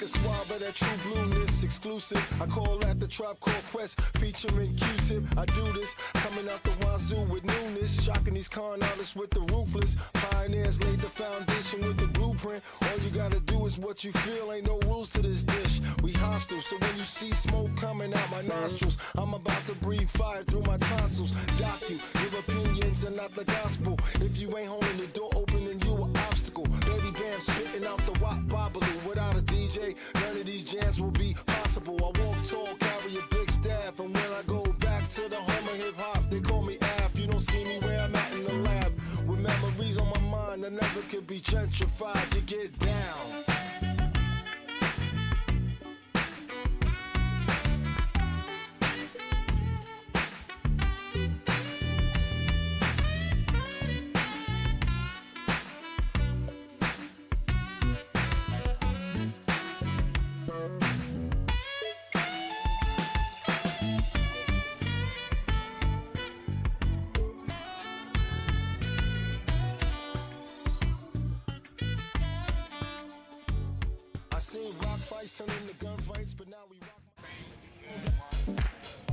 take a swab of that true blueness, exclusive. I call that the Crankworx featuring Q-tip. I do this, coming out the wazoo with newness, shocking these con artists with the ruthless. Pioneers laid the foundation with the blueprint. All you gotta do is what you feel, ain't no rules to this dish. We hostile, so when you see smoke coming out my nostrils, I'm about to breathe fire through my tonsils. Doc you, your opinions are not the gospel. If you ain't holding the door open, then you an obstacle. Baby bam spitting out the wop bobbaloo. Without a DJ, none of these jams will be possible. I walk tall, carry a big staff, and when I go back to the home of hip hop, they call me Af. You don't see me where I'm at in the lab, with memories on my mind that never could be gentrified. You get down.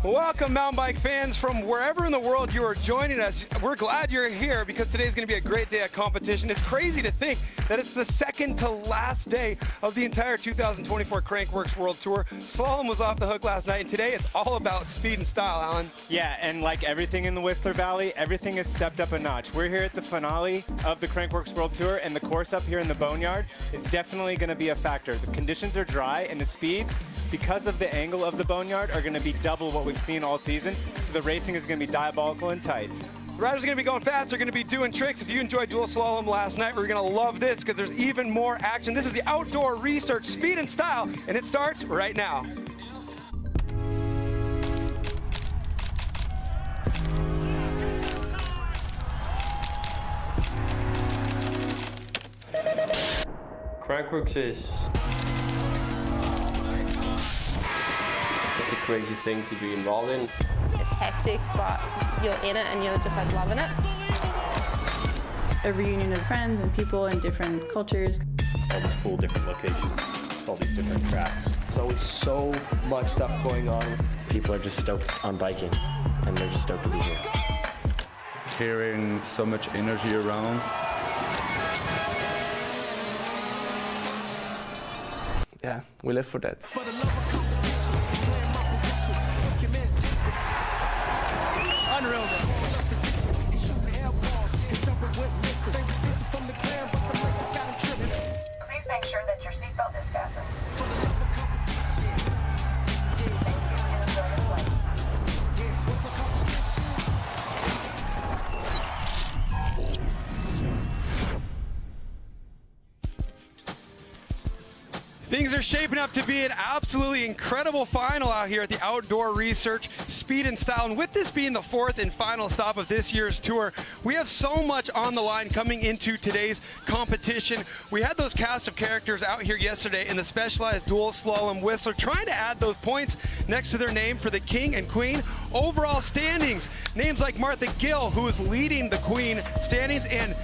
Welcome, mountain bike fans from wherever in the world you are joining us. We're glad you're here because today's going to be a great day of competition. It's crazy to think that it's the second to last day of the entire 2024 Crankworx World Tour. Slalom was off the hook last night, and today it's all about speed and style, Alan. Yeah, and like everything in the Whistler Valley, everything has stepped up a notch. We're here at the finale of the Crankworx World Tour, and the course up here in the Boneyard is definitely going to be a factor. The conditions are dry, and the speeds, because of the angle of the Boneyard, are going to be double what we've seen all season, so the racing is going to be diabolical and tight. The riders are going to be going fast, they're going to be doing tricks. If you enjoyed dual slalom last night, we're going to love this because there's even more action. This is the Outdoor Research Speed and Style, and it starts right now. Crankworx is... it's a crazy thing to be involved in. It's hectic, but you're in it and you're just like loving it. A reunion of friends and people in different cultures. All these cool different locations, all these different tracks. There's always so much stuff going on. People are just stoked on biking, and they're just stoked to be here. Hearing so much energy around. Yeah, we live for that. Unreal. Please make sure that your seatbelt is fastened. Things are shaping up to be an absolutely incredible final out here at the Outdoor Research Speed and Style. And with this being the fourth and final stop of this year's tour, we have so much on the line coming into today's competition. We had those cast of characters out here yesterday in the specialized dual slalom Whistler, trying to add those points next to their name for the king and queen overall standings. Names like Martha Gill, who is leading the queen standings, and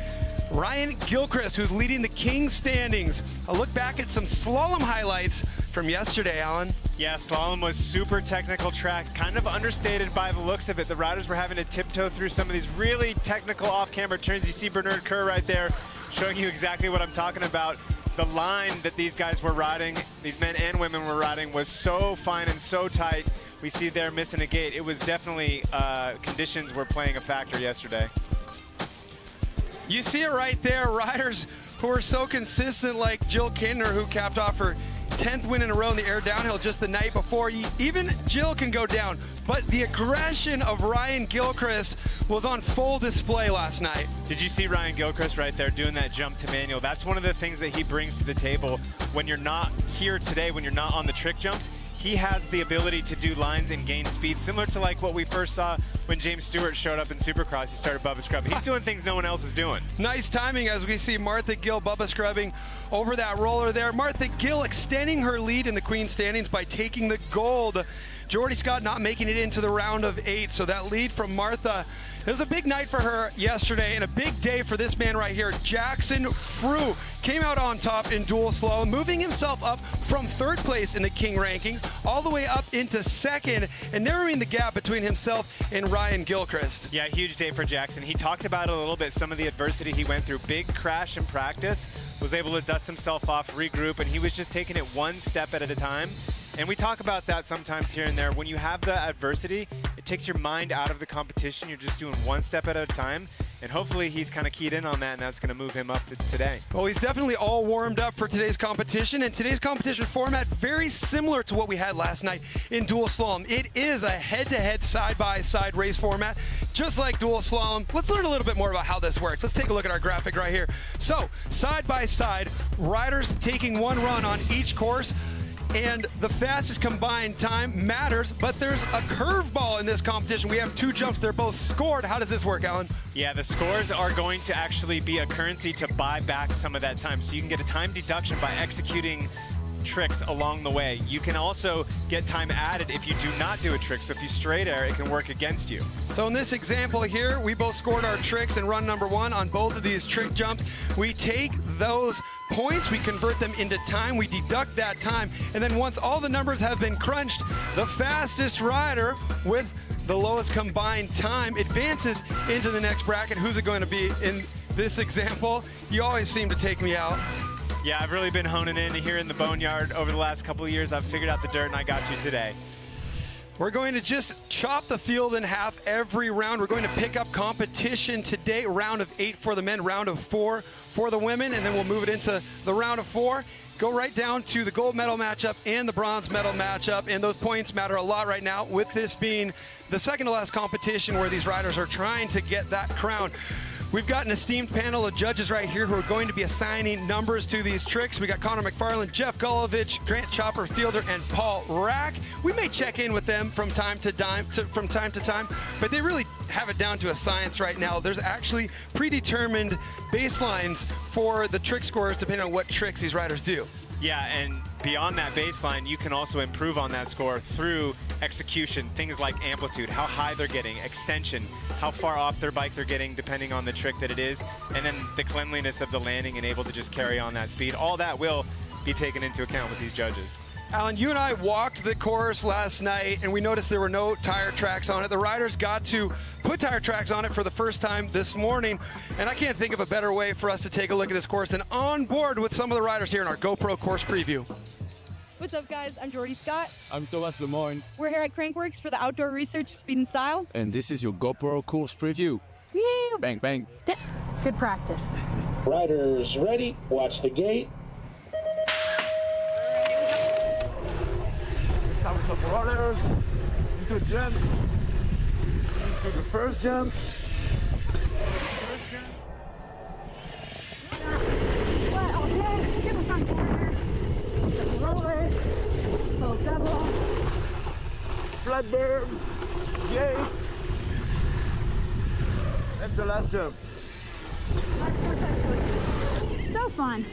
Ryan Gilchrist, who's leading the king standings. A look back at some slalom highlights from yesterday, Alan. Yeah, slalom was super technical track, kind of understated by the looks of it. The riders were having to tiptoe through some of these really technical off-camera turns. You see Bernard Kerr right there showing you exactly what I'm talking about. The line that these guys were riding, these men and women were riding, was so fine and so tight. We see there missing a gate. It was definitely conditions were playing a factor yesterday. You see it right there, riders who are so consistent, like Jill Kindner, who capped off her 10th win in a row in the air downhill just the night before. Even Jill can go down, but the aggression of Ryan Gilchrist was on full display last night. Did you see Ryan Gilchrist right there doing that jump to manual? That's one of the things that he brings to the table. When you're not here today, when you're not on the trick jumps, he has the ability to do lines and gain speed, similar to like what we first saw when James Stewart showed up in Supercross, he started Bubba scrubbing. He's doing things no one else is doing. Nice timing as we see Martha Gill Bubba scrubbing over that roller there. Martha Gill extending her lead in the Queen standings by taking the gold. Jordy Scott not making it into the round of 8, so that lead from Martha. It was a big night for her yesterday and a big day for this man right here. Jackson Frew came out on top in dual slow, moving himself up from 3rd place in the King rankings all the way up into 2nd and narrowing the gap between himself and Ryan Gilchrist. Yeah, huge day for Jackson. He talked about it a little bit, some of the adversity he went through. Big crash in practice, was able to dust himself off, regroup, and he was just taking it one step at a time. And we talk about that sometimes here and there. When you have the adversity, it takes your mind out of the competition. You're just doing one step at a time. And hopefully he's kind of keyed in on that, and that's going to move him up today. Well, he's definitely all warmed up for today's competition, and today's competition format very similar to what we had last night in dual slalom. It is a head-to-head, side-by-side race format, just like dual slalom. Let's learn a little bit more about how this works. Let's take a look at our graphic right here. So, side-by-side, riders taking one run on each course, and the fastest combined time matters, but there's a curveball in this competition. We have 2 jumps. They're both scored. How does this work, Alan? Yeah, the scores are going to actually be a currency to buy back some of that time. So you can get a time deduction by executing tricks along the way. You can also get time added if you do not do a trick. So if you straight air, it can work against you. So in this example here, we both scored our tricks in run number 1 on both of these trick jumps. We take those points, we convert them into time, we deduct that time, and then once all the numbers have been crunched, the fastest rider with the lowest combined time advances into the next bracket. Who's it going to be in this example? You always seem to take me out. Yeah, I've really been honing in here in the Boneyard over the last couple of years. I've figured out the dirt, and I got you today. We're going to just chop the field in half every round. We're going to pick up competition today. Round of 8 for the men, round of 4 for the women, and then we'll move it into the round of 4. Go right down to the gold medal matchup and the bronze medal matchup, and those points matter a lot right now, with this being the second to last competition where these riders are trying to get that crown. We've got an esteemed panel of judges right here who are going to be assigning numbers to these tricks. We got Connor McFarland, Jeff Gulovich, Grant Chopper Fielder, and Paul Rack. We may check in with them from time to time, but they really have it down to a science right now. There's actually predetermined baselines for the trick scores depending on what tricks these riders do. Yeah, and beyond that baseline, you can also improve on that score through execution, things like amplitude, how high they're getting, extension, how far off their bike they're getting depending on the trick that it is, and then the cleanliness of the landing and able to just carry on that speed. All that will be taken into account with these judges. Alan, you and I walked the course last night, and we noticed there were no tire tracks on it. The riders got to put tire tracks on it for the first time this morning, and I can't think of a better way for us to take a look at this course than on board with some of the riders here in our GoPro course preview. What's up, guys? I'm Jordy Scott. I'm Thomas Lemoyne. We're here at Crankworx for the Outdoor Research Speed and Style. And this is your GoPro course preview. Yeah. Bang, bang. Good practice. Riders ready, watch the gate. Establish up runners, into a jump, into the first jump. Flat berm, gates, and the last jump. So fun.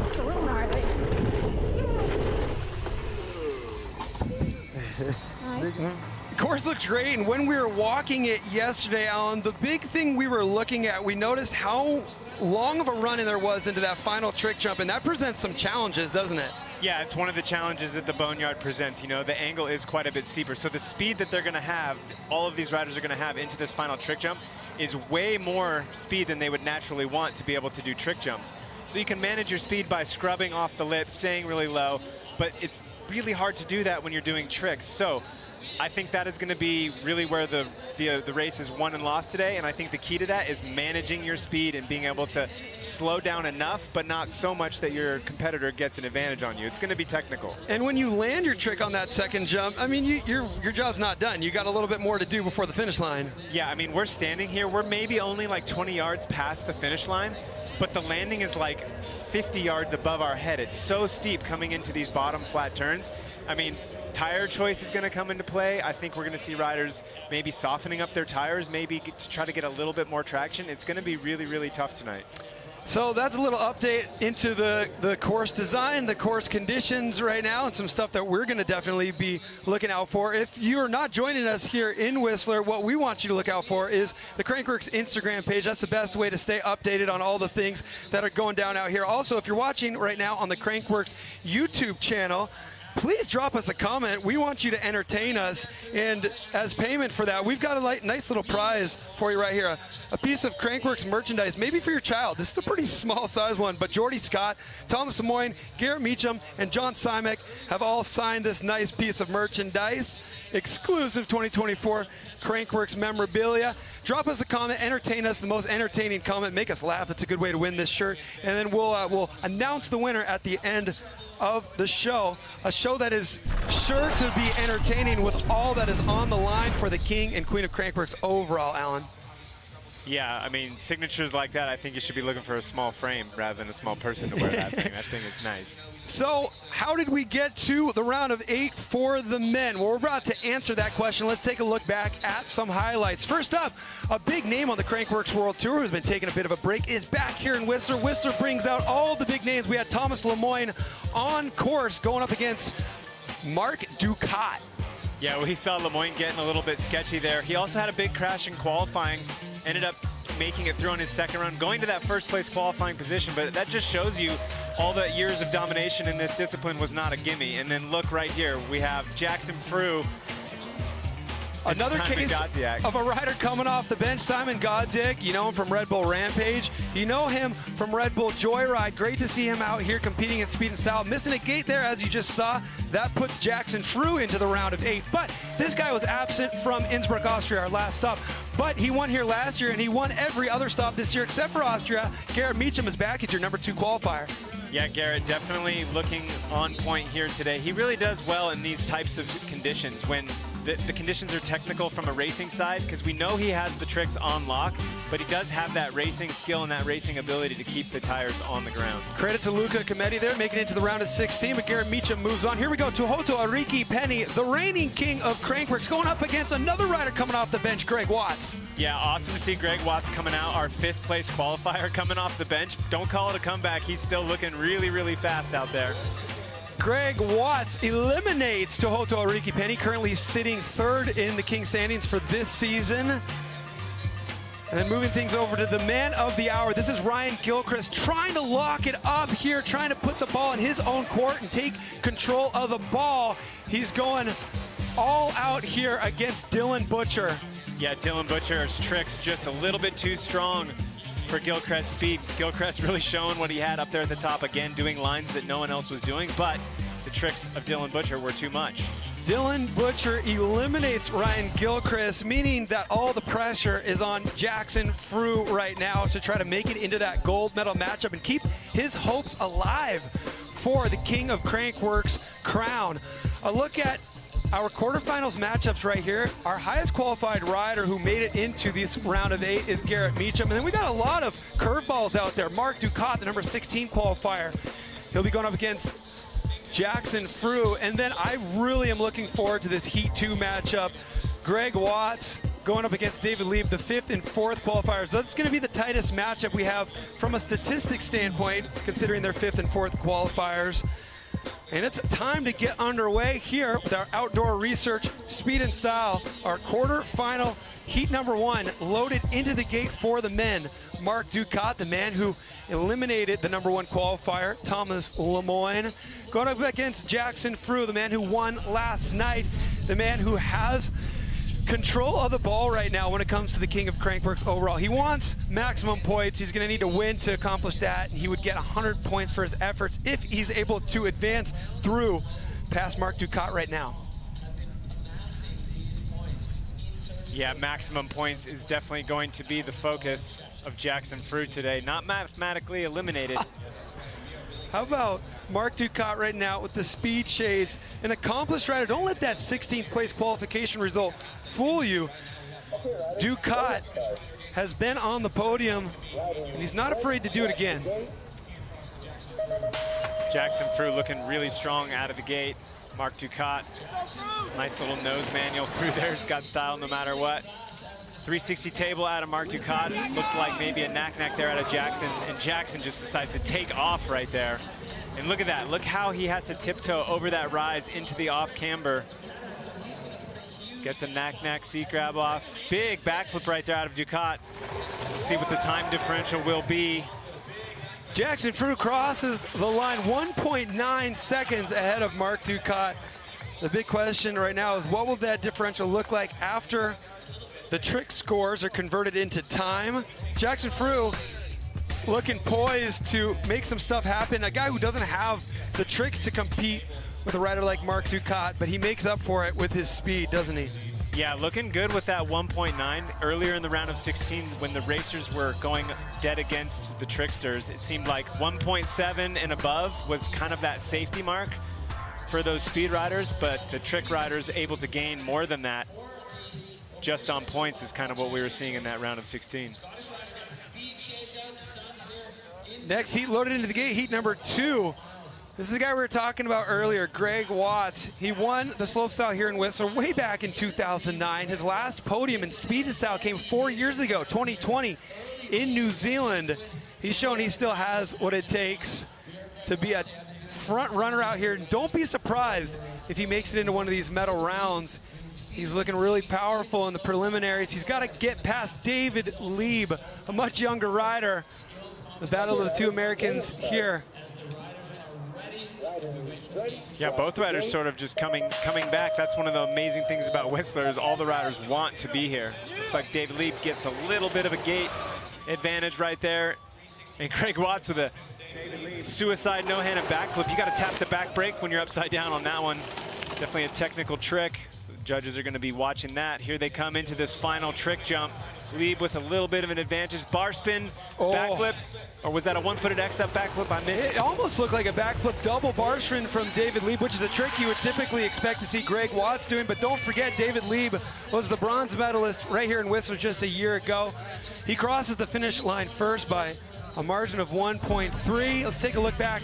It's a little gnarly. The course looks great, and when we were walking it yesterday, Alan, the big thing we were looking at, we noticed how long of a run in there was into that final trick jump, and that presents some challenges, doesn't it? Yeah, it's one of the challenges that the Boneyard presents. You know, the angle is quite a bit steeper. So the speed that they're going to have, all of these riders are going to have into this final trick jump is way more speed than they would naturally want to be able to do trick jumps. So you can manage your speed by scrubbing off the lip, staying really low, but it's really hard to do that when you're doing tricks. So I think that is going to be really where the race is won and lost today, and I think the key to that is managing your speed and being able to slow down enough, but not so much that your competitor gets an advantage on you. It's going to be technical. And when you land your trick on that second jump, I mean, your job's not done. You got a little bit more to do before the finish line. Yeah, I mean, we're standing here. We're maybe only like 20 yards past the finish line, but the landing is like 50 yards above our head. It's so steep coming into these bottom flat turns. I mean, tire choice is going to come into play. I think we're going to see riders maybe softening up their tires, maybe to try to get a little bit more traction. It's going to be really, really tough tonight. So that's a little update into the course design, the course conditions right now, and some stuff that we're going to definitely be looking out for. If you're not joining us here in Whistler, what we want you to look out for is the Crankworx Instagram page. That's the best way to stay updated on all the things that are going down out here. Also, if you're watching right now on the Crankworx YouTube channel, please drop us a comment. We want you to entertain us, and as payment for that, we've got a nice little prize for you right here, a piece of Crankworx merchandise, maybe for your child. This is a pretty small size one, but Jordy Scott, Thomas Lemoyne, Garrett Meacham, and John Simek have all signed this nice piece of merchandise, exclusive 2024 Crankworx memorabilia. Drop us a comment, entertain us, the most entertaining comment, make us laugh. It's a good way to win this shirt, and then we'll announce the winner at the end of the show, a show that is sure to be entertaining with all that is on the line for the King and Queen of Crankworx overall, Alan. Yeah, I mean, signatures like that, I think you should be looking for a small frame rather than a small person to wear that thing. That thing is nice. So how did we get to the round of 8 for the men? Well, we're about to answer that question. Let's take a look back at some highlights. First up, a big name on the Crankworx World Tour who's been taking a bit of a break is back here in Whistler. Whistler brings out all the big names. We had Thomas Lemoyne on course going up against Mark Ducat. Yeah, we saw Lemoyne getting a little bit sketchy there. He also had a big crash in qualifying, ended up making it through on his second run, going to that first place qualifying position, but that just shows you all the years of domination in this discipline was not a gimme. And then look right here, we have Jackson Frew. Another case of a rider coming off the bench, Simon Godziak. You know him from Red Bull Rampage. You know him from Red Bull Joyride. Great to see him out here competing in speed and style. Missing a gate there, as you just saw. That puts Jackson Frew into the round of 8. But this guy was absent from Innsbruck, Austria, our last stop. But he won here last year, and he won every other stop this year except for Austria. Garrett Meacham is back. He's your number 2 qualifier. Yeah, Garrett definitely looking on point here today. He really does well in these types of conditions when the conditions are technical from a racing side, because we know he has the tricks on lock, but he does have that racing skill and that racing ability to keep the tires on the ground. Credit to Luca Cometti there, making it into the round of 16, but Garrett Meacham moves on. Here we go, Tohoto Ariki Penny, the reigning king of Crankworx, going up against another rider coming off the bench, Greg Watts. Yeah, awesome to see Greg Watts coming out, our 5th place qualifier coming off the bench. Don't call it a comeback, he's still looking really, really fast out there. Greg Watts eliminates Tohoto Ariki Penny, currently sitting 3rd in the King standings for this season. And then moving things over to the man of the hour. This is Ryan Gilchrist trying to lock it up here, trying to put the ball in his own court and take control of the ball. He's going all out here against Dylan Butcher. Yeah, Dylan Butcher's tricks just a little bit too strong for Gilchrist's speed. Gilchrist really showing what he had up there at the top, again doing lines that no one else was doing, but the tricks of Dylan Butcher were too much. Dylan Butcher eliminates Ryan Gilchrist, meaning that all the pressure is on Jackson Frew right now to try to make it into that gold medal matchup and keep his hopes alive for the King of Crankworx crown. A look at our quarterfinals matchups right here. Our highest qualified rider who made it into this round of 8 is Garrett Meacham. And then we got a lot of curveballs out there. Mark Ducat, the number 16 qualifier. He'll be going up against Jackson Frew. And then I really am looking forward to this Heat 2 matchup. Greg Watts going up against David Lieb, the 5th and 4th qualifiers. That's going to be the tightest matchup we have from a statistics standpoint, considering their 5th and 4th qualifiers. And it's time to get underway here with our outdoor research, speed and style. Our quarterfinal heat number 1 loaded into the gate for the men. Mark Ducat, the man who eliminated the number 1 qualifier, Thomas Lemoyne, going up against Jackson Frew, the man who won last night, the man who has control of the ball right now when it comes to the King of Crankworx overall. He wants maximum points. He's going to need to win to accomplish that. He would get 100 points for his efforts if he's able to advance through past Mark Ducat right now. Yeah, maximum points is definitely going to be the focus of Jackson Frew today. Not mathematically eliminated. How about Mark Ducat right now with the speed shades? An accomplished rider. Don't let that 16th place qualification result fool you. Ducat has been on the podium, and he's not afraid to do it again. Jackson Frew looking really strong out of the gate. Marc Ducat, nice little nose manual through there. He's got style no matter what. 360 table out of Marc Ducat. Looked like maybe a knack-knack there out of Jackson, and Jackson just decides to take off right there. And look at that. Look how he has to tiptoe over that rise into the off camber. Gets a knack-knack seat grab off. Big backflip right there out of Ducat. Let's see what the time differential will be. Jackson Frew crosses the line 1.9 seconds ahead of Marc Ducat. The big question right now is what will that differential look like after the trick scores are converted into time? Jackson Frew looking poised to make some stuff happen. A guy who doesn't have the tricks to compete with a rider like Marc Ducat, but he makes up for it with his speed, doesn't he? Yeah, looking good with that 1.9. Earlier in the round of 16, when the racers were going dead against the tricksters, it seemed like 1.7 and above was kind of that safety mark for those speed riders, but the trick riders able to gain more than that just on points is kind of what we were seeing in that round of 16. Next heat loaded into the gate, heat number 2. This is the guy we were talking about earlier, Greg Watts. He won the slopestyle here in Whistler way back in 2009. His last podium in speed and style came 4 years ago, 2020, in New Zealand. He's shown he still has what it takes to be a front runner out here. Don't be surprised if he makes it into one of these medal rounds. He's looking really powerful in the preliminaries. He's got to get past David Lieb, a much younger rider. The battle of the two Americans here. Yeah, both riders sort of just coming back. That's one of the amazing things about Whistler is all the riders want to be here. Looks like David Lieb gets a little bit of a gate advantage right there. And Greg Watts with a suicide no-handed backflip. You got to tap the back brake when you're upside down on that one. Definitely a technical trick. So the judges are going to be watching that. Here they come into this final trick jump. Lieb with a little bit of an advantage. Bar spin, backflip. Or was that a one-footed X-up backflip? I missed. It almost looked like a backflip double bar spin from David Lieb, which is a trick you would typically expect to see Greg Watts doing. But don't forget, David Lieb was the bronze medalist right here in Whistler just a year ago. He crosses the finish line first by a margin of 1.3. Let's take a look back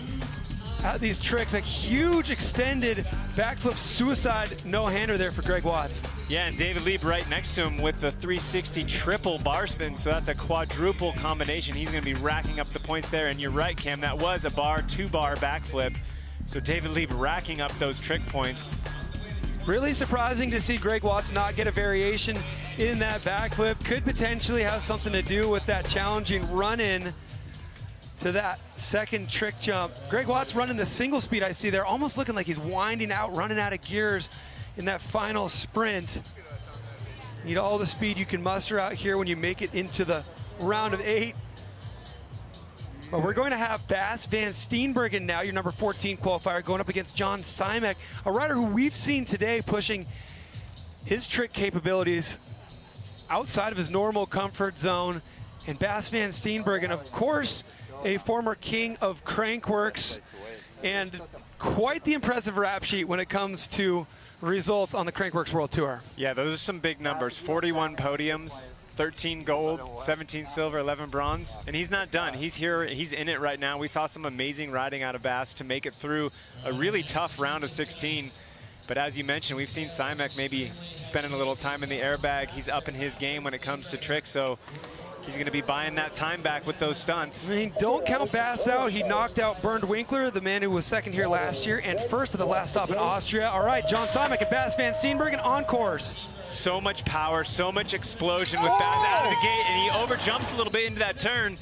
at these tricks. A huge extended backflip suicide no-hander there for Greg Watts. Yeah, and David Lieb right next to him with the 360 triple bar spin, so that's a quadruple combination. He's going to be racking up the points there, and you're right, Cam, that was a bar, 2-bar backflip. So David Lieb racking up those trick points. Really surprising to see Greg Watts not get a variation in that backflip. Could potentially have something to do with that challenging run-in to that second trick jump. Greg Watts running the single speed I see there, almost looking like he's winding out, running out of gears in that final sprint. Need all the speed you can muster out here when you make it into the round of 8. But we're going to have Bas van Steenbergen now, your number 14 qualifier, going up against John Simek, a rider who we've seen today pushing his trick capabilities outside of his normal comfort zone. And Bas van Steenbergen, of course, a former king of Crankworx, and quite the impressive rap sheet when it comes to results on the Crankworx World Tour. Yeah, those are some big numbers. 41 podiums, 13 gold, 17 silver, 11 bronze, and he's not done. He's here, he's in it right now. We saw some amazing riding out of Bas to make it through a really tough round of 16. But as you mentioned, we've seen Simek maybe spending a little time in the airbag. He's up in his game when it comes to tricks, so he's going to be buying that time back with those stunts. I mean, don't count Bas out. He knocked out Bernd Winkler, the man who was second here last year and first at the last stop in Austria. All right, John Simek and Bas van Steenbergen on course. So much power, so much explosion with Bas out of the gate, and he overjumps a little bit into that turn.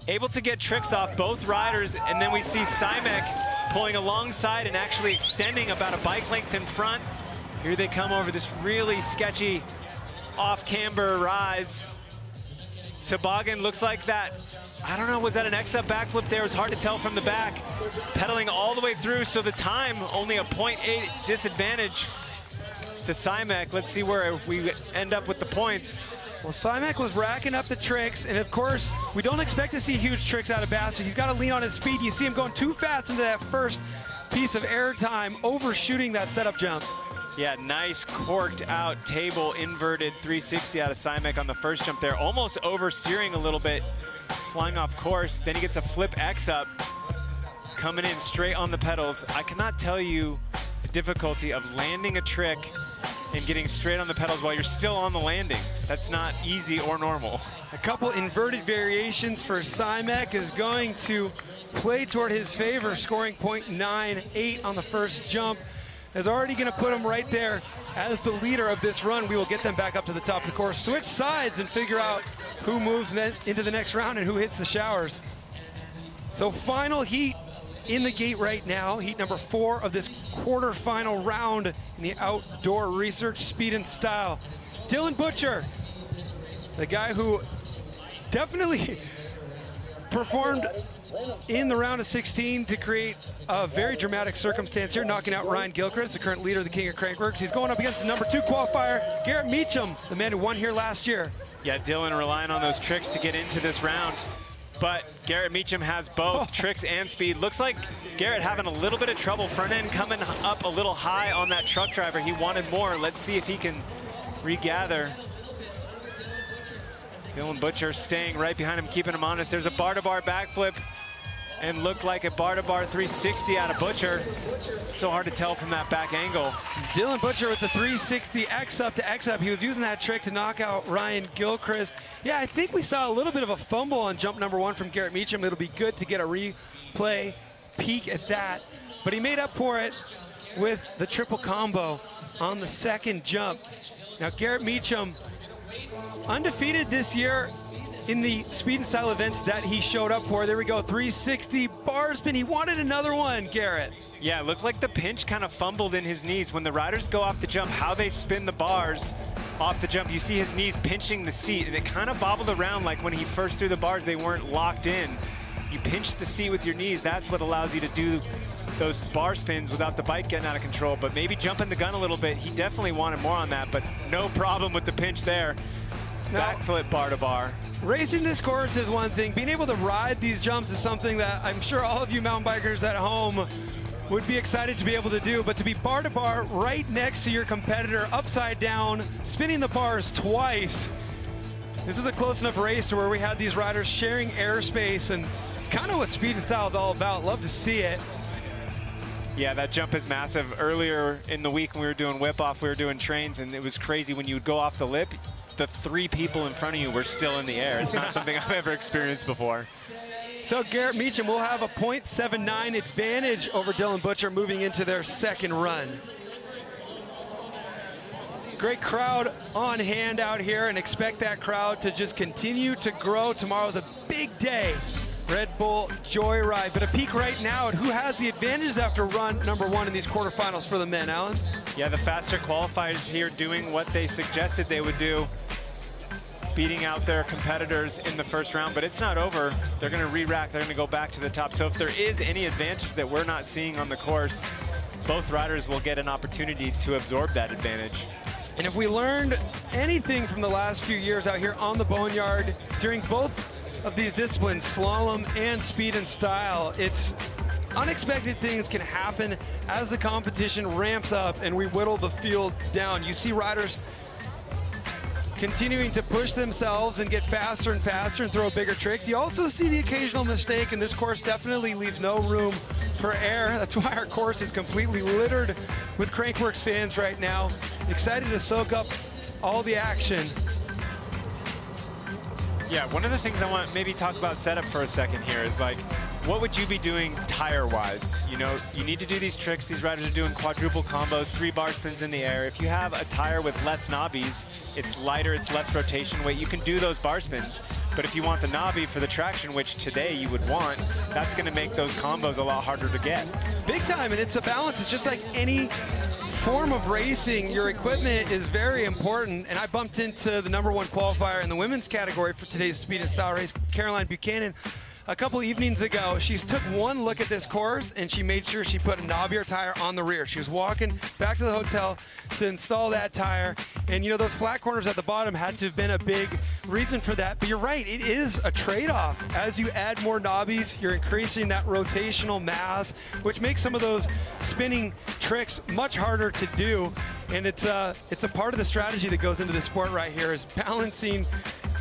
Able to get tricks off both riders, and then we see Simek pulling alongside and actually extending about a bike length in front. Here they come over this really sketchy off-camber rise. Toboggan looks like that. I don't know, was that an X-up backflip there? It was hard to tell from the back. Pedaling all the way through, so the time only a 0.8 disadvantage to Simek. Let's see where we end up with the points. Well, Simek was racking up the tricks, and of course, we don't expect to see huge tricks out of Bas. He's got to lean on his speed. You see him going too fast into that first piece of air time, overshooting that setup jump. Yeah, nice corked out table inverted 360 out of Simek on the first jump there. Almost oversteering a little bit, flying off course. Then he gets a flip X up. coming in straight on the pedals. I cannot tell you the difficulty of landing a trick and getting straight on the pedals while you're still on the landing. That's not easy or normal. A couple inverted variations for Simek is going to play toward his favor, scoring .98 on the first jump. Is already going to put him right there as the leader of this run. We will get them back up to the top of the course, switch sides, and figure out who moves into the next round and who hits the showers. So final heat in the gate right now, heat number 4 of this quarterfinal round in the outdoor research speed and style. Dylan Butcher, the guy who definitely performed in the round of 16 to create a very dramatic circumstance here, knocking out Ryan Gilchrist, the current leader of the King of Crankworx. He's going up against the number 2 qualifier, Garrett Meacham, the man who won here last year. Yeah, Dylan relying on those tricks to get into this round. But Garrett Meacham has both tricks and speed. Looks like Garrett having a little bit of trouble. Front end coming up a little high on that truck driver. He wanted more. Let's see if he can regather. Dylan Butcher staying right behind him, keeping him honest. There's a bar-to-bar backflip and looked like a bar-to-bar 360 out of Butcher. So hard to tell from that back angle. Dylan Butcher with the 360 X up to X up. He was using that trick to knock out Ryan Gilchrist. Yeah, I think we saw a little bit of a fumble on jump number 1 from Garrett Meacham. It'll be good to get a replay peek at that. But he made up for it with the triple combo on the second jump. Now Garrett Meacham, undefeated this year in the speed and style events that he showed up for. There we go, 360 bar spin. He wanted another one, Garrett. Yeah, it looked like the pinch kind of fumbled in his knees. When the riders go off the jump, how they spin the bars off the jump, you see his knees pinching the seat, and it kind of bobbled around like when he first threw the bars, they weren't locked in. You pinch the seat with your knees, that's what allows you to do those bar spins without the bike getting out of control. But maybe jumping the gun a little bit, he definitely wanted more on that, but no problem with the pinch there. Backflip bar to bar. Racing this course is one thing. Being able to ride these jumps is something that I'm sure all of you mountain bikers at home would be excited to be able to do, but to be bar to bar right next to your competitor, upside down, spinning the bars twice. This is a close enough race to where we had these riders sharing airspace, and it's kind of what speed and style is all about. Love to see it. Yeah, that jump is massive. Earlier in the week when we were doing whip off, we were doing trains, and it was crazy when you would go off the lip, the 3 people in front of you were still in the air. It's not something I've ever experienced before. So Garrett Meacham will have a .79 advantage over Dylan Butcher moving into their second run. Great crowd on hand out here, and expect that crowd to just continue to grow. Tomorrow's a big day. Red Bull Joyride, but a peek right now at who has the advantages after run number 1 in these quarterfinals for the men, Alan. Yeah, the faster qualifiers here doing what they suggested they would do, beating out their competitors in the first round, but it's not over. They're gonna re-rack, they're gonna go back to the top. So if there is any advantage that we're not seeing on the course, both riders will get an opportunity to absorb that advantage. And if we learned anything from the last few years out here on the Boneyard during both of these disciplines, slalom and speed and style, it's unexpected things can happen as the competition ramps up and we whittle the field down. You see riders continuing to push themselves and get faster and faster and throw bigger tricks. You also see the occasional mistake, and this course definitely leaves no room for error. That's why our course is completely littered with Crankworx fans right now, excited to soak up all the action. Yeah, one of the things I want to maybe talk about setup for a second here is, like, what would you be doing tire-wise? You know, you need to do these tricks. These riders are doing quadruple combos, 3 bar spins in the air. If you have a tire with less knobbies, it's lighter, it's less rotation weight, you can do those bar spins. But if you want the knobby for the traction, which today you would want, that's going to make those combos a lot harder to get. Big time, and it's a balance. It's just like any form of racing, your equipment is very important. And I bumped into the #1 qualifier in the women's category for today's speed and style race, Caroline Buchanan, a couple evenings ago. She took one look at this course and she made sure she put a knobbier tire on the rear. She was walking back to the hotel to install that tire, and you know, those flat corners at the bottom had to have been a big reason for that. But you're right, it is a trade-off. As you add more knobbies, you're increasing that rotational mass, which makes some of those spinning tricks much harder to do. And it's a part of the strategy that goes into the sport right here, is balancing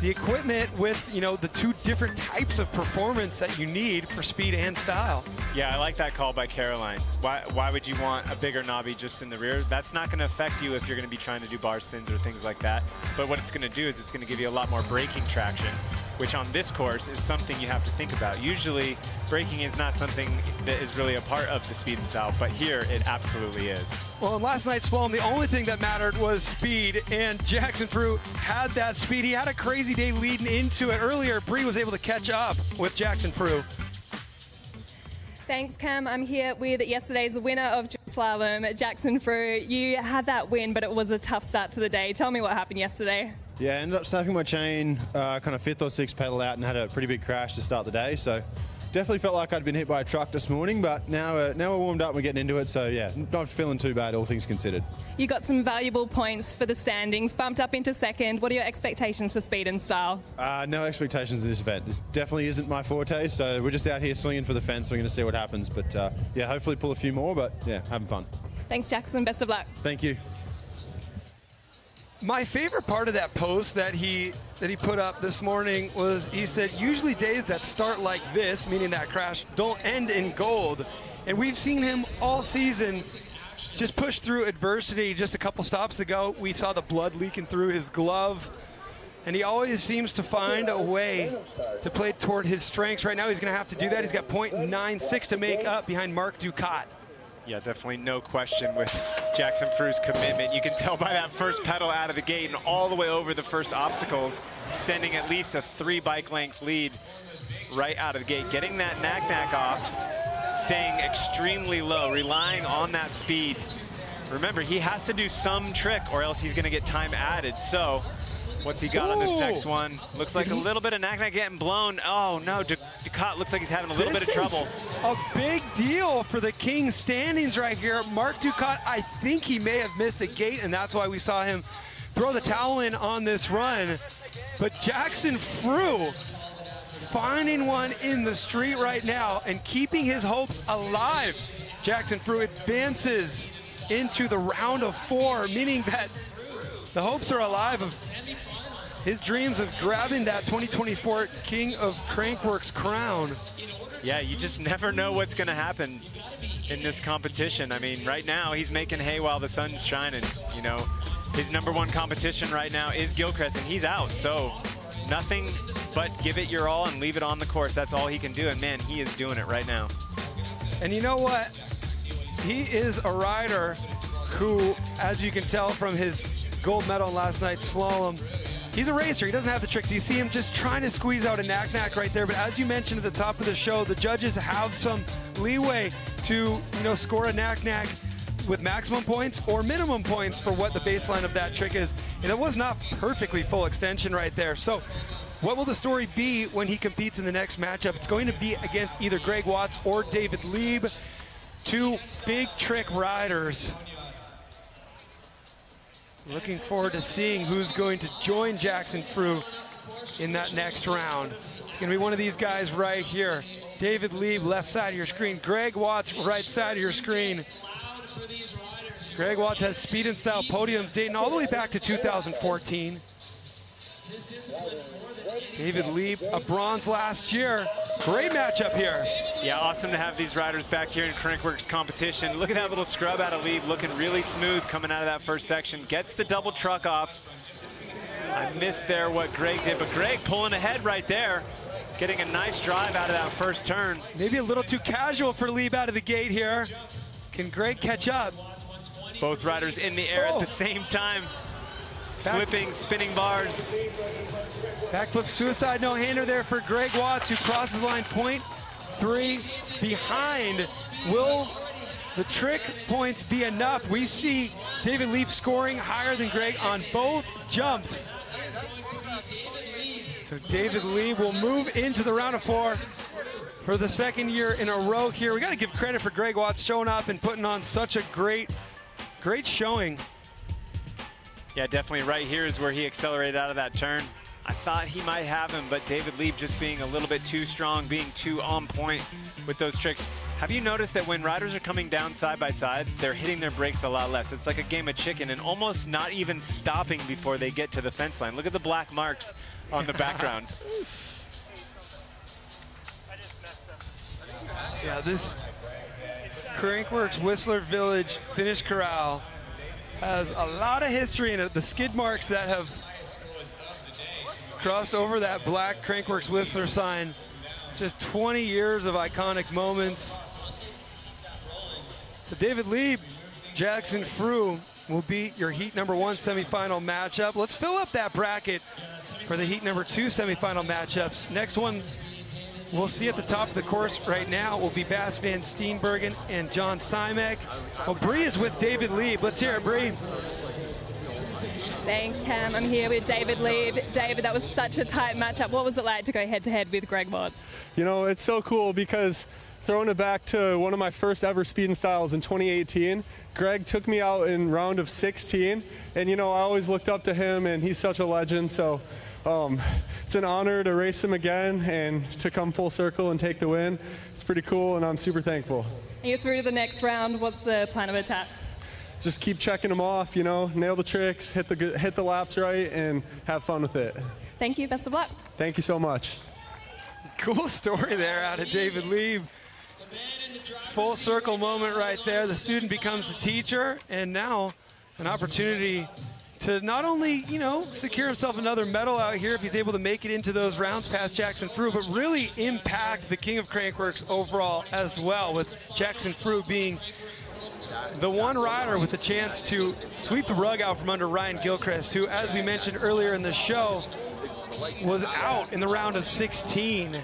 the equipment with, you know, the 2 different types of performance that you need for speed and style. Yeah, I like that call by Caroline. Why would you want a bigger knobby just in the rear? That's not going to affect you if you're going to be trying to do bar spins or things like that. But what it's going to do is it's going to give you a lot more braking traction, which on this course is something you have to think about. Usually, braking is not something that is really a part of the speed and style, but here it absolutely is. Well, in last night's slalom, the only thing that mattered was speed, and Jackson Frew had that speed. He had a crazy day leading into it. Earlier, Bree was able to catch up with Jackson Frew. Thanks, Cam. I'm here with yesterday's winner of slalom, Jackson Frew. You had that win, but it was a tough start to the day. Tell me what happened yesterday. Yeah, I ended up snapping my chain kind of 5th or 6th pedal out and had a pretty big crash to start the day. So definitely felt like I'd been hit by a truck this morning, but now we're warmed up and we're getting into it. So yeah, not feeling too bad, all things considered. You got some valuable points for the standings, bumped up into 2nd. What are your expectations for speed and style? No expectations in this event. This definitely isn't my forte, so we're just out here swinging for the fence. We're going to see what happens, but yeah, hopefully pull a few more, but yeah, having fun. Thanks, Jackson. Best of luck. Thank you. My favorite part of that post that he put up this morning was he said, usually days that start like this, meaning that crash, don't end in gold. And we've seen him all season just push through adversity. Just a couple stops ago, we saw the blood leaking through his glove. And he always seems to find a way to play toward his strengths. Right now, he's going to have to do that. He's got .96 to make up behind Mark Ducat. Yeah, definitely no question with Jackson Frew's commitment. You can tell by that first pedal out of the gate and all the way over the first obstacles, sending at least a 3 bike length lead right out of the gate. Getting that knack off, staying extremely low, relying on that speed. Remember, he has to do some trick or else he's gonna get time added. So, what's he got on this next one? Looks like a little bit of knack getting blown. Oh no, Ducat looks like he's having a little bit of trouble. A big deal for the King standings right here. Mark Ducat, I think he may have missed a gate, and that's why we saw him throw the towel in on this run. But Jackson Frew finding one in the street right now and keeping his hopes alive. Jackson Frew advances into the round of 4, meaning that the hopes are alive of his dreams of grabbing that 2024 King of Crankworx crown. Yeah, you just never know what's going to happen in this competition. I mean, right now he's making hay while the sun's shining. You know, his #1 competition right now is Gilchrist, and he's out. So nothing but give it your all and leave it on the course. That's all he can do, and man, he is doing it right now. And you know what? He is a rider who, as you can tell from his gold medal in last night's slalom, he's a racer. He doesn't have the tricks. You see him just trying to squeeze out a knack right there. But as you mentioned at the top of the show, the judges have some leeway to, score a knack with maximum points or minimum points for what the baseline of that trick is. And it was not perfectly full extension right there. So what will the story be when he competes in the next matchup? It's going to be against either Greg Watts or David Lieb, 2 big trick riders. Looking forward to seeing who's going to join Jackson Frew in that next round. It's going to be one of these guys right here. David Lieb, left side of your screen. Greg Watts, right side of your screen. Greg Watts has speed and style podiums dating all the way back to 2014. David Lieb, a bronze last year. Great matchup here. Yeah, awesome to have these riders back here in Crankworx competition. Look at that little scrub out of Lieb, looking really smooth coming out of that first section. Gets the double truck off. I missed there what Greg did, but Greg pulling ahead right there, getting a nice drive out of that first turn. Maybe a little too casual for Lieb out of the gate here. Can Greg catch up? Both riders in the air at the same time. Flipping, spinning bars. Backflip suicide no-hander there for Greg Watts, who crosses line .3 behind. Will the trick points be enough? We see David Lieb scoring higher than Greg on both jumps. So David Lieb will move into the round of 4 for the 2nd year in a row here. We got to give credit for Greg Watts showing up and putting on such a great showing. Yeah, definitely right here is where he accelerated out of that turn. I thought he might have him, but David Lieb just being a little bit too strong, being too on point with those tricks. Have you noticed that when riders are coming down side by side, they're hitting their brakes a lot less? It's like a game of chicken and almost not even stopping before they get to the fence line. Look at the black marks on the background. Yeah, this Crankworx Whistler Village Finish Corral has a lot of history in it. The skid marks that have crossed over that black Crankworx Whistler sign. Just 20 years of iconic moments. So David Lieb, Jackson Frew will be your heat number 1 semifinal matchup. Let's fill up that bracket for the heat number 2 semifinal matchups. Next one we'll see at the top of the course right now will be Bas van Steenbergen and John Simek. Well, Bree is with David Lieb. Let's hear it, Bree. Thanks, Cam. I'm here with David Lieb. David, that was such a tight matchup. What was it like to go head-to-head with Greg Watts? You know, it's so cool because throwing it back to one of my first ever speed and styles in 2018, Greg took me out in round of 16, and you know, I always looked up to him, and he's such a legend, so it's an honor to race him again and to come full circle and take the win. It's pretty cool, and I'm super thankful. You're through to the next round. What's the plan of attack? Just keep checking them off, you know, nail the tricks, hit the laps right, and have fun with it. Thank you. Best of luck. Thank you so much. Cool story there out of David Lieb. Full circle moment right there. The student becomes the teacher, and now an opportunity to not only, you know, secure himself another medal out here if he's able to make it into those rounds past Jackson Frew, but really impact the king of Crankworx overall as well, with Jackson Frew being the one rider with the chance to sweep the rug out from under Ryan Gilchrist, who, as we mentioned earlier in the show, was out in the round of 16.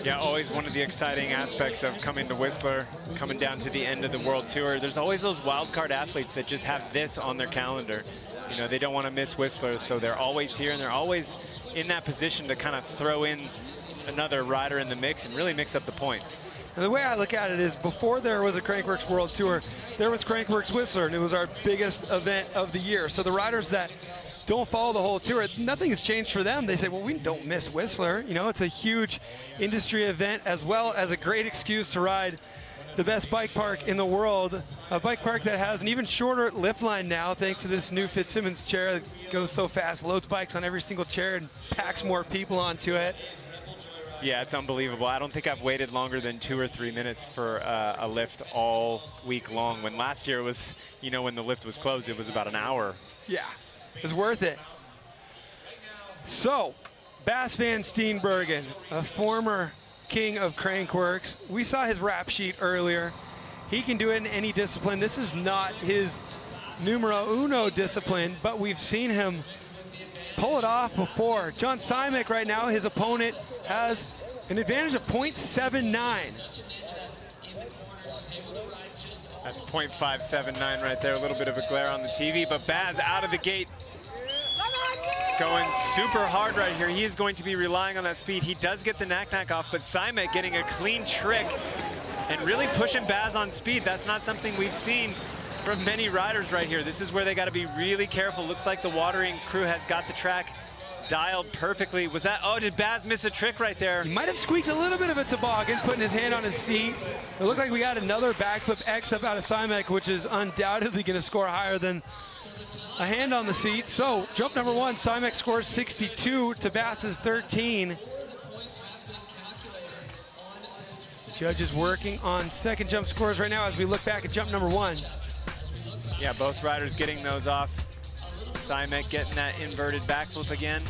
Yeah, always one of the exciting aspects of coming to Whistler, coming down to the end of the World Tour. There's always those wildcard athletes that just have this on their calendar. You know, they don't want to miss Whistler, so they're always here, and they're always in that position to kind of throw in another rider in the mix and really mix up the points. And the way I look at it is, before there was a Crankworx World Tour, there was Crankworx Whistler, and it was our biggest event of the year. So the riders that don't follow the whole tour, nothing has changed for them. They say, well, we don't miss Whistler. You know, it's a huge industry event, as well as a great excuse to ride the best bike park in the world. A bike park that has an even shorter lift line now, thanks to this new Fitzsimmons chair that goes so fast, loads bikes on every single chair and packs more people onto it. Yeah, it's unbelievable. I don't think I've waited longer than 2 or 3 minutes for a lift all week long. When last year was, you know, when the lift was closed, it was about an hour. Yeah, it was worth it. So, Bas van Steenbergen, a former king of Crankworx. We saw his rap sheet earlier. He can do it in any discipline. This is not his numero uno discipline, but we've seen him pull it off before. John Simek right now, his opponent, has an advantage of 0.79. That's 0.579 right there, a little bit of a glare on the TV, but Baz out of the gate going super hard right here. He is going to be relying on that speed. He does get the knack off, but Simek getting a clean trick and really pushing Baz on speed. That's not something we've seen from many riders right here. This is where they got to be really careful. Looks like the watering crew has got the track dialed perfectly. Was that, oh, did Baz miss a trick right there? He might have squeaked a little bit of a toboggan, putting his hand on his seat. It looked like we got another backflip X up out of Simek, which is undoubtedly going to score higher than a hand on the seat. So, jump number one, Simek scores 62 to Baz's 13. Judges working on second jump scores right now as we look back at jump number one. Yeah, both riders getting those off. Simek getting that inverted backflip again.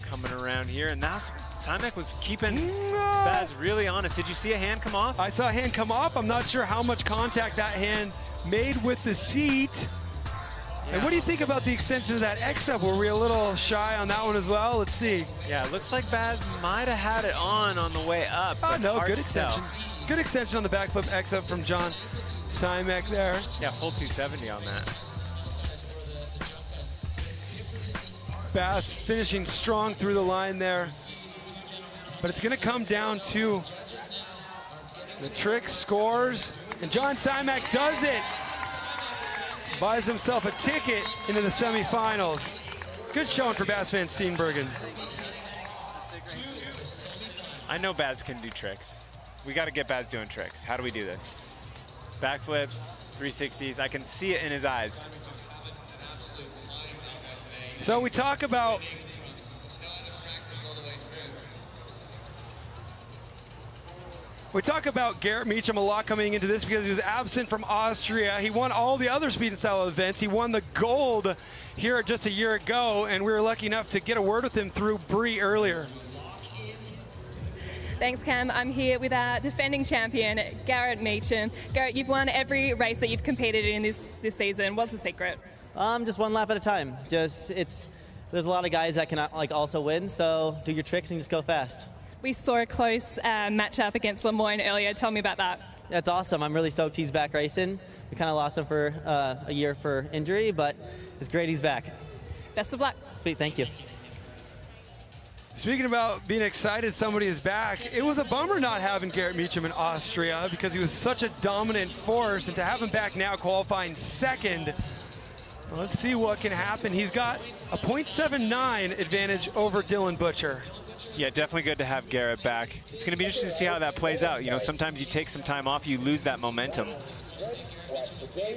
Coming around here, and now Simek was keeping Baz really honest. Did you see a hand come off? I saw a hand come off. I'm not sure how much contact that hand made with the seat. Yeah. And what do you think about the extension of that X-up? Were we a little shy on that one as well? Let's see. Yeah, it looks like Baz might have had it on the way up. Oh, no, good extension. Good extension on the backflip X-up from John Simek there. Yeah, full 270 on that. Baz finishing strong through the line there. But it's going to come down to the trick scores. And John Simek does it. Buys himself a ticket into the semifinals. Good showing for Bas van Steenbergen. I know Baz can do tricks. We got to get Baz doing tricks. How do we do this? Backflips, 360s. I can see it in his eyes. So we talk about We talk about Garrett Meacham a lot coming into this because he was absent from Austria. He won all the other speed and style events. He won the gold here just a year ago, and we were lucky enough to get a word with him through Bree earlier. Thanks, Cam. I'm here with our defending champion, Garrett Meacham. Garrett, you've won every race that you've competed in this season. What's the secret? Just one lap at a time. There's a lot of guys that can also win, so do your tricks and just go fast. We saw a close matchup against Lemoyne earlier. Tell me about that. That's awesome. I'm really stoked he's back racing. We kind of lost him for a year for injury, but it's great he's back. Best of luck. Sweet, thank you. Speaking about being excited somebody is back, it was a bummer not having Garrett Meacham in Austria because he was such a dominant force, and to have him back now qualifying second, let's see what can happen. He's got a .79 advantage over Dylan Butcher. Yeah, definitely good to have Garrett back. It's going to be interesting to see how that plays out. You know, sometimes you take some time off, you lose that momentum.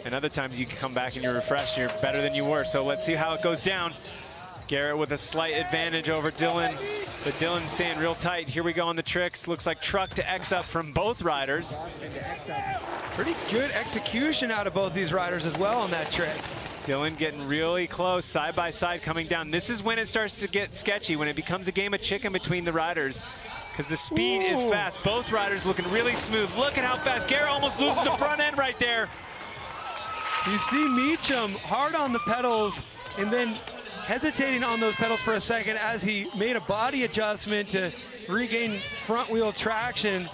And other times you can come back and you're refreshed, you're better than you were. So let's see how it goes down. Garrett with a slight advantage over Dylan, but Dylan staying real tight. Here we go on the tricks. Looks like truck to X up from both riders. Pretty good execution out of both these riders as well on that trick. Dylan getting really close, side by side coming down. This is when it starts to get sketchy, when it becomes a game of chicken between the riders, because the speed is fast. Both riders looking really smooth. Look at how fast. Garrett almost loses the front end right there. You see Meacham hard on the pedals and then hesitating on those pedals for a second as he made a body adjustment to regain front wheel traction.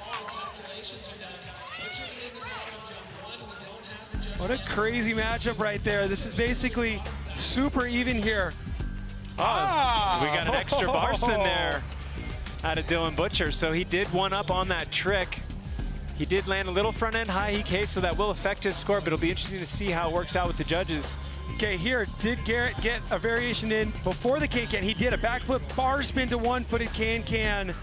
What a crazy matchup right there. This is basically super even here. We got an extra bar spin there out of Dylan Butcher. So he did one up on that trick. He did land a little front end high EK, so that will affect his score, but it'll be interesting to see how it works out with the judges. Okay, here, did Garrett get a variation in before the can-can? He did a backflip bar spin to one-footed can-can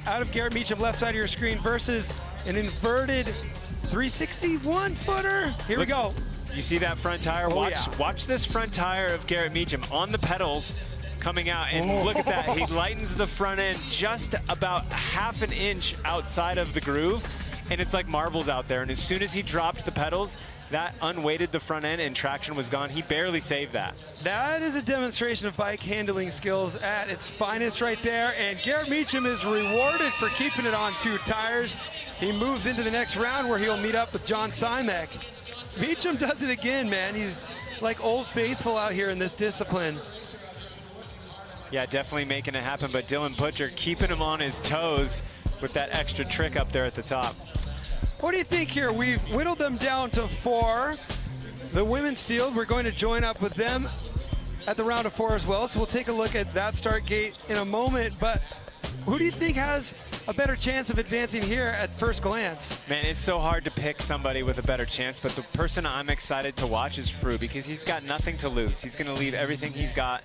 out of Garrett Meacham, left side of your screen, versus an inverted 361 footer. Here we go. You see that front tire? Watch this front tire of Garrett Meacham on the pedals coming out, and look at that. He lightens the front end just about half an inch outside of the groove, and it's like marbles out there. And as soon as he dropped the pedals, that unweighted the front end and traction was gone. He barely saved that. That is a demonstration of bike handling skills at its finest right there, and Garrett Meacham is rewarded for keeping it on two tires. He moves into the next round where he'll meet up with John Simek. Meacham does it again, man. He's like old faithful out here in this discipline. Yeah, definitely making it happen, but Dylan Butcher keeping him on his toes with that extra trick up there at the top. What do you think here? We've whittled them down to 4. The women's field, we're going to join up with them at the round of 4 as well, so we'll take a look at that start gate in a moment. But who do you think has a better chance of advancing here at first glance? Man, it's so hard to pick somebody with a better chance, but the person I'm excited to watch is Fru, because he's got nothing to lose. He's going to leave everything he's got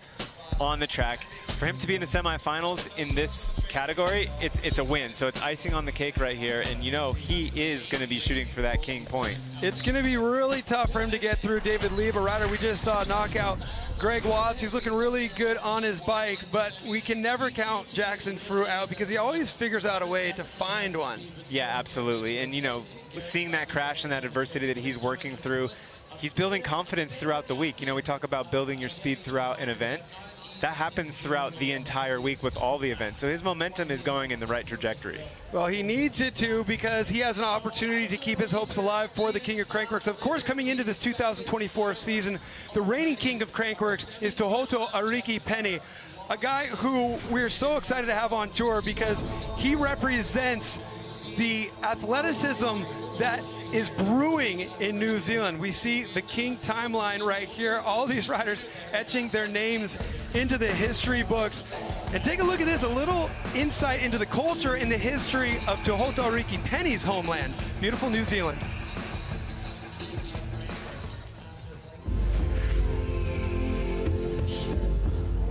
on the track. For him to be in the semifinals in this category, it's a win. So it's icing on the cake right here, and you know he is going to be shooting for that king point. It's going to be really tough for him to get through David Lieb, a rider we just saw knock out Greg Watts. He's looking really good on his bike, but we can never count Jackson Fru out because he always figures out a way to find one. Yeah, absolutely. And you know, seeing that crash and that adversity that he's working through, he's building confidence throughout the week. You know, we talk about building your speed throughout an event. That happens throughout the entire week with all the events. So his momentum is going in the right trajectory. Well, he needs it to, because he has an opportunity to keep his hopes alive for the King of Crankworx. Of course, coming into this 2024 season, the reigning King of Crankworx is Tohoto Ariki Penny, a guy who we're so excited to have on tour because he represents the athleticism that is brewing in New Zealand. We see the King timeline right here, all these riders etching their names into the history books. And take a look at this, a little insight into the culture and the history of Tohoto Ariki Penny's homeland. Beautiful New Zealand.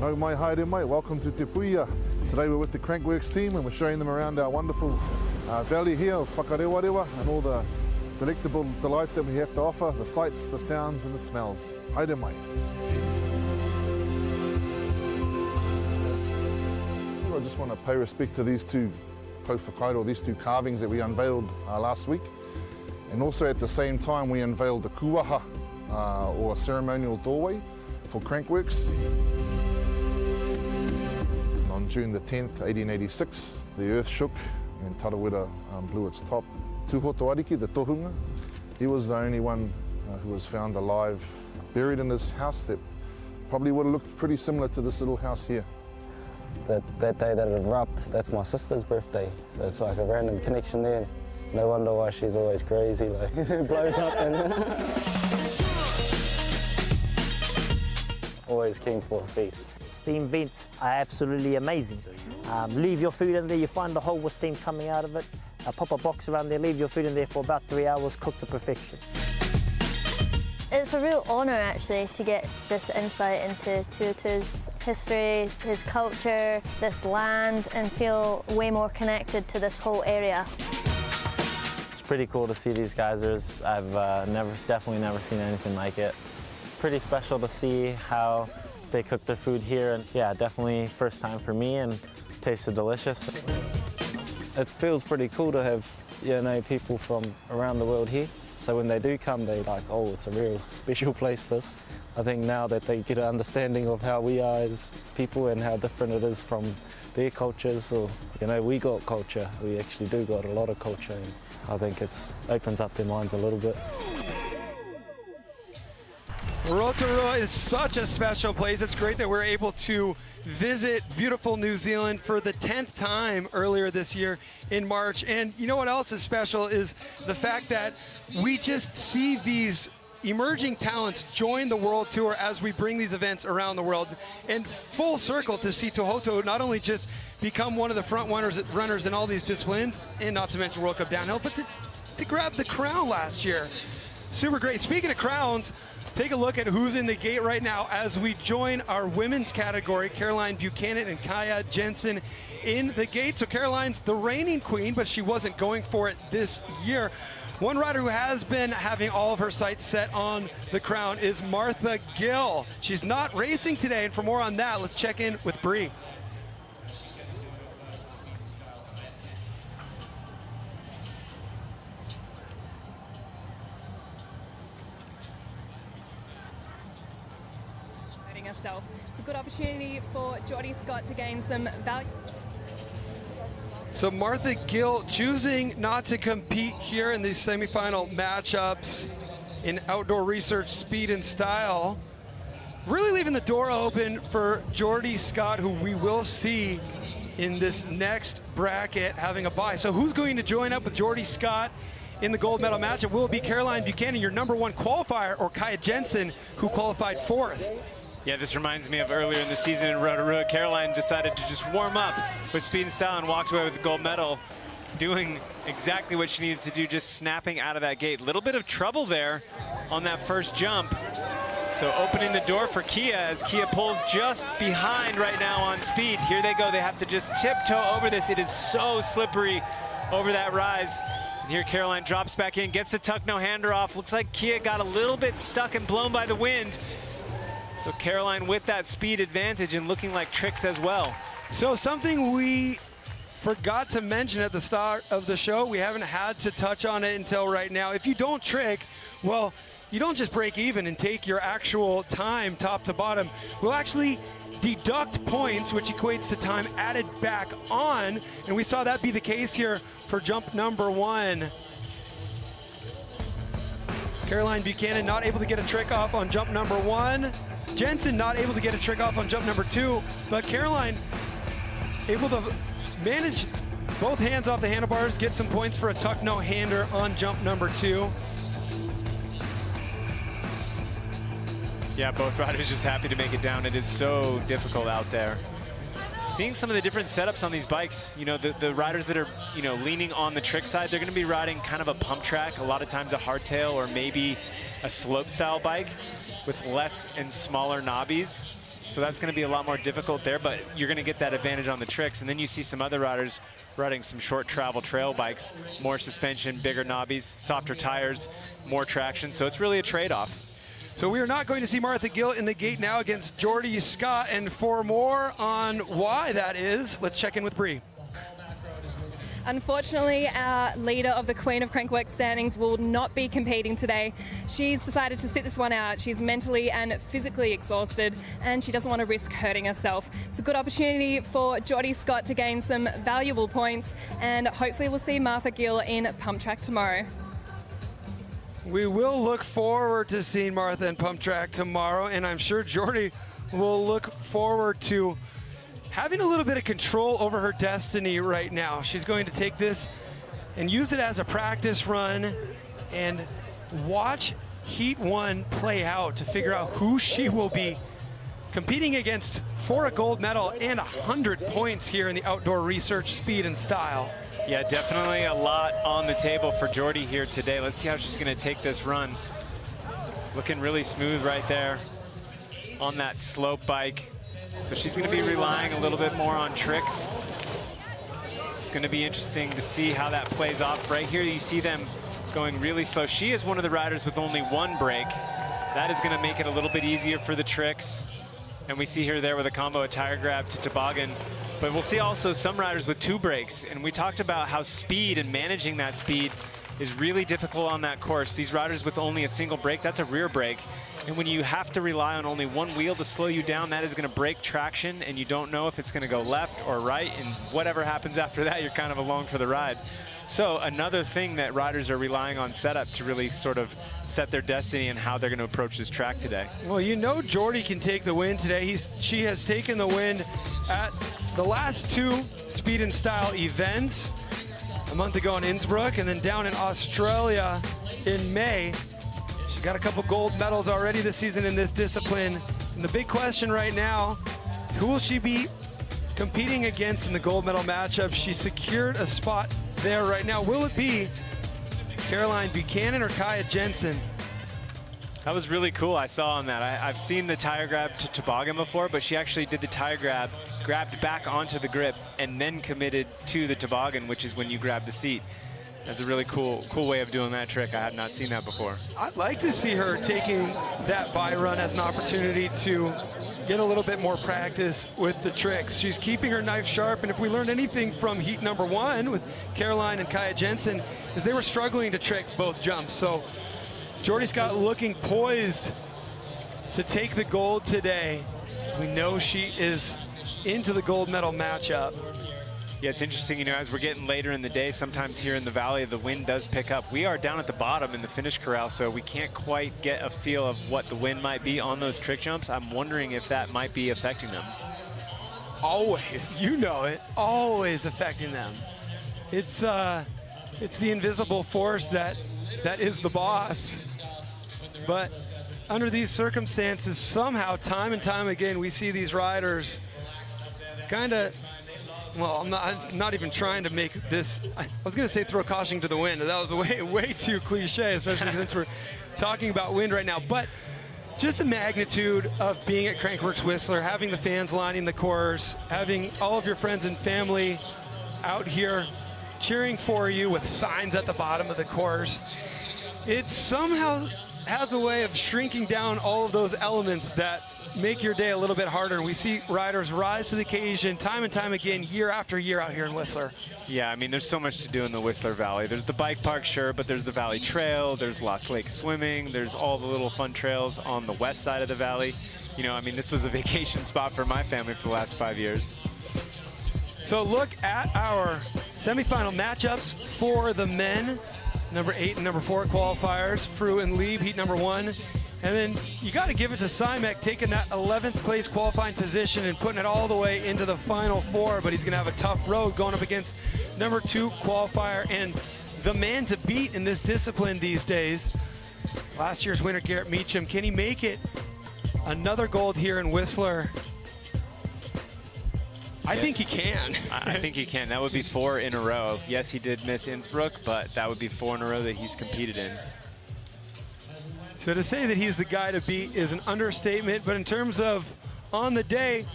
No mai haere mai, welcome to Te Puia. Today we're with the Crankworx team and we're showing them around our wonderful valley here of Whakarewarewa and all the delectable delights that we have to offer, the sights, the sounds and the smells. Haere mai. I just want to pay respect to these two kōwhakairo, these two carvings that we unveiled last week. And also at the same time, we unveiled the kuaha, or a ceremonial doorway for Crankworx. On June the 10th, 1886, the earth shook and Tarawera blew its top. Tūhoto Ariki, the tohunga, he was the only one who was found alive, buried in this house that probably would have looked pretty similar to this little house here. That day that it erupted, that's my sister's birthday, so it's like a random connection there. No wonder why she's always crazy, like blows up and always keen for a feed. Steam vents are absolutely amazing. Leave your food in there, you find a hole with steam coming out of it, pop a box around there, leave your food in there for about 3 hours, cook to perfection. It's a real honour actually to get this insight into Tuatu's history, his culture, this land, and feel way more connected to this whole area. It's pretty cool to see these geysers. I've definitely never seen anything like it. Pretty special to see how they cook their food here, and yeah, definitely first time for me and tasted delicious. It feels pretty cool to have, you know, people from around the world here. So when they do come, they're like, oh, it's a real special place, this. I think now that they get an understanding of how we are as people and how different it is from their cultures, or, you know, we got culture. We actually do got a lot of culture, and I think it opens up their minds a little bit. Rotorua is such a special place. It's great that we're able to visit beautiful New Zealand for the 10th time earlier this year in March. And you know what else is special is the fact that we just see these emerging talents join the World Tour as we bring these events around the world. And full circle to see Tūhoto not only just become one of the front runners in all these disciplines, and not to mention World Cup downhill, but to grab the crown last year. Super great. Speaking of crowns, take a look at who's in the gate right now as we join our women's category. Caroline Buchanan and Kaya Jensen in the gate. So Caroline's the reigning queen, but she wasn't going for it this year. One rider who has been having all of her sights set on the crown is Martha Gill. She's not racing today, and for more on that, let's check in with Bree. Herself. It's a good opportunity for Geordie Scott to gain some value. So Martha Gill choosing not to compete here in these semifinal matchups in outdoor research, speed and style. Really leaving the door open for Geordie Scott, who we will see in this next bracket having a bye. So who's going to join up with Geordie Scott in the gold medal matchup? Will it be Caroline Buchanan, your #1 qualifier, or Kaya Jensen, who qualified 4th? Yeah, this reminds me of earlier in the season in Rotorua. Caroline decided to just warm up with speed and style and walked away with the gold medal, doing exactly what she needed to do, just snapping out of that gate. Little bit of trouble there on that first jump. So opening the door for Kia as Kia pulls just behind right now on speed. Here they go. They have to just tiptoe over this. It is so slippery over that rise. And here Caroline drops back in, gets the tuck no hander off. Looks like Kia got a little bit stuck and blown by the wind. So Caroline with that speed advantage and looking like tricks as well. So something we forgot to mention at the start of the show, we haven't had to touch on it until right now. If you don't trick, well, you don't just break even and take your actual time top to bottom. We'll actually deduct points, which equates to time added back on, and we saw that be the case here for jump #1. Caroline Buchanan not able to get a trick off on jump #1. Jensen not able to get a trick off on jump #2, but Caroline able to manage both hands off the handlebars, get some points for a tuck no hander on jump #2. Yeah, both riders just happy to make it down. It is so difficult out there. Seeing some of the different setups on these bikes, you know, the riders that are, you know, leaning on the trick side, they're going to be riding kind of a pump track, a lot of times a hardtail or maybe a slope style bike with less and smaller knobbies. So that's going to be a lot more difficult there, but you're going to get that advantage on the tricks. And then you see some other riders riding some short travel trail bikes, more suspension, bigger knobbies, softer tires, more traction. So it's really a trade-off. So we are not going to see Martha Gill in the gate now against Geordie Scott. And for more on why that is, let's check in with Bree. Unfortunately, our leader of the Queen of Crankworx standings will not be competing today. She's decided to sit this one out. She's mentally and physically exhausted, and she doesn't want to risk hurting herself. It's a good opportunity for Geordie Scott to gain some valuable points, and hopefully we'll see Martha Gill in pump track tomorrow. We will look forward to seeing Martha in pump track tomorrow, and I'm sure Geordie will look forward to having a little bit of control over her destiny right now. She's going to take this and use it as a practice run and watch Heat 1 play out to figure out who she will be competing against for a gold medal and 100 points here in the outdoor research speed and style. Yeah, definitely a lot on the table for Geordie here today. Let's see how she's going to take this run. Looking really smooth right there on that slope bike. So she's going to be relying a little bit more on tricks. It's going to be interesting to see how that plays off. Right here you see them going really slow. She is one of the riders with only one brake. That is going to make it a little bit easier for the tricks. And we see her there with a combo, a tire grab to toboggan. But we'll see also some riders with two brakes. And we talked about how speed and managing that speed is really difficult on that course. These riders with only a single brake, that's a rear brake. And when you have to rely on only one wheel to slow you down, that is going to break traction, and you don't know if it's going to go left or right, and whatever happens after that, you're kind of along for the ride. So another thing that riders are relying on setup to really sort of set their destiny and how they're going to approach this track today. Well, you know Geordie can take the win today. She has taken the win at the last two speed and style events, a month ago in Innsbruck and then down in Australia in May. She got a couple gold medals already this season in this discipline. And the big question right now is who will she be competing against in the gold medal matchup? She secured a spot there right now. Will it be Caroline Buchanan or Kaya Jensen? That was really cool. I saw on that. I've seen the tire grab to toboggan before, but she actually did the tire grab, grabbed back onto the grip, and then committed to the toboggan, which is when you grab the seat. That's a really cool way of doing that trick. I had not seen that before. I'd like to see her taking that by run as an opportunity to get a little bit more practice with the tricks. She's keeping her knife sharp, and if we learned anything from heat number 1 with Caroline and Kaya Jensen, is they were struggling to trick both jumps. So Geordie Scott looking poised to take the gold today. We know she is into the gold medal matchup. Yeah, it's interesting, you know, as we're getting later in the day, sometimes here in the valley, the wind does pick up. We are down at the bottom in the finish corral, so we can't quite get a feel of what the wind might be on those trick jumps. I'm wondering if that might be affecting them. Always, you know it, always affecting them. It's the invisible force that is the boss. But under these circumstances, somehow, time and time again, we see these riders kind of, well, I'm not even trying to make this, I was going to say throw caution to the wind. That was way too cliche, especially since we're talking about wind right now. But just the magnitude of being at Crankworx Whistler, having the fans lining the course, having all of your friends and family out here cheering for you with signs at the bottom of the course, it somehow has a way of shrinking down all of those elements that make your day a little bit harder. And we see riders rise to the occasion time and time again, year after year out here in Whistler. Yeah, I mean, there's so much to do in the Whistler Valley. There's the bike park, sure, but there's the Valley Trail, there's Lost Lake Swimming, there's all the little fun trails on the west side of the valley. You know, I mean, this was a vacation spot for my family for the last 5 years. So look at our semifinal matchups for the men. Number 8 and number 4 qualifiers, Frew and Lieb, heat number 1. And then you got to give it to Simek taking that 11th place qualifying position and putting it all the way into the final 4, but he's going to have a tough road going up against number 2 qualifier and the man to beat in this discipline these days. Last year's winner, Garrett Meacham. Can he make it another gold here in Whistler? I think he can. I think he can. That would be 4 in a row. Yes, he did miss Innsbruck, but that would be 4 in a row that he's competed in. So to say that he's the guy to beat is an understatement, but in terms of on the day,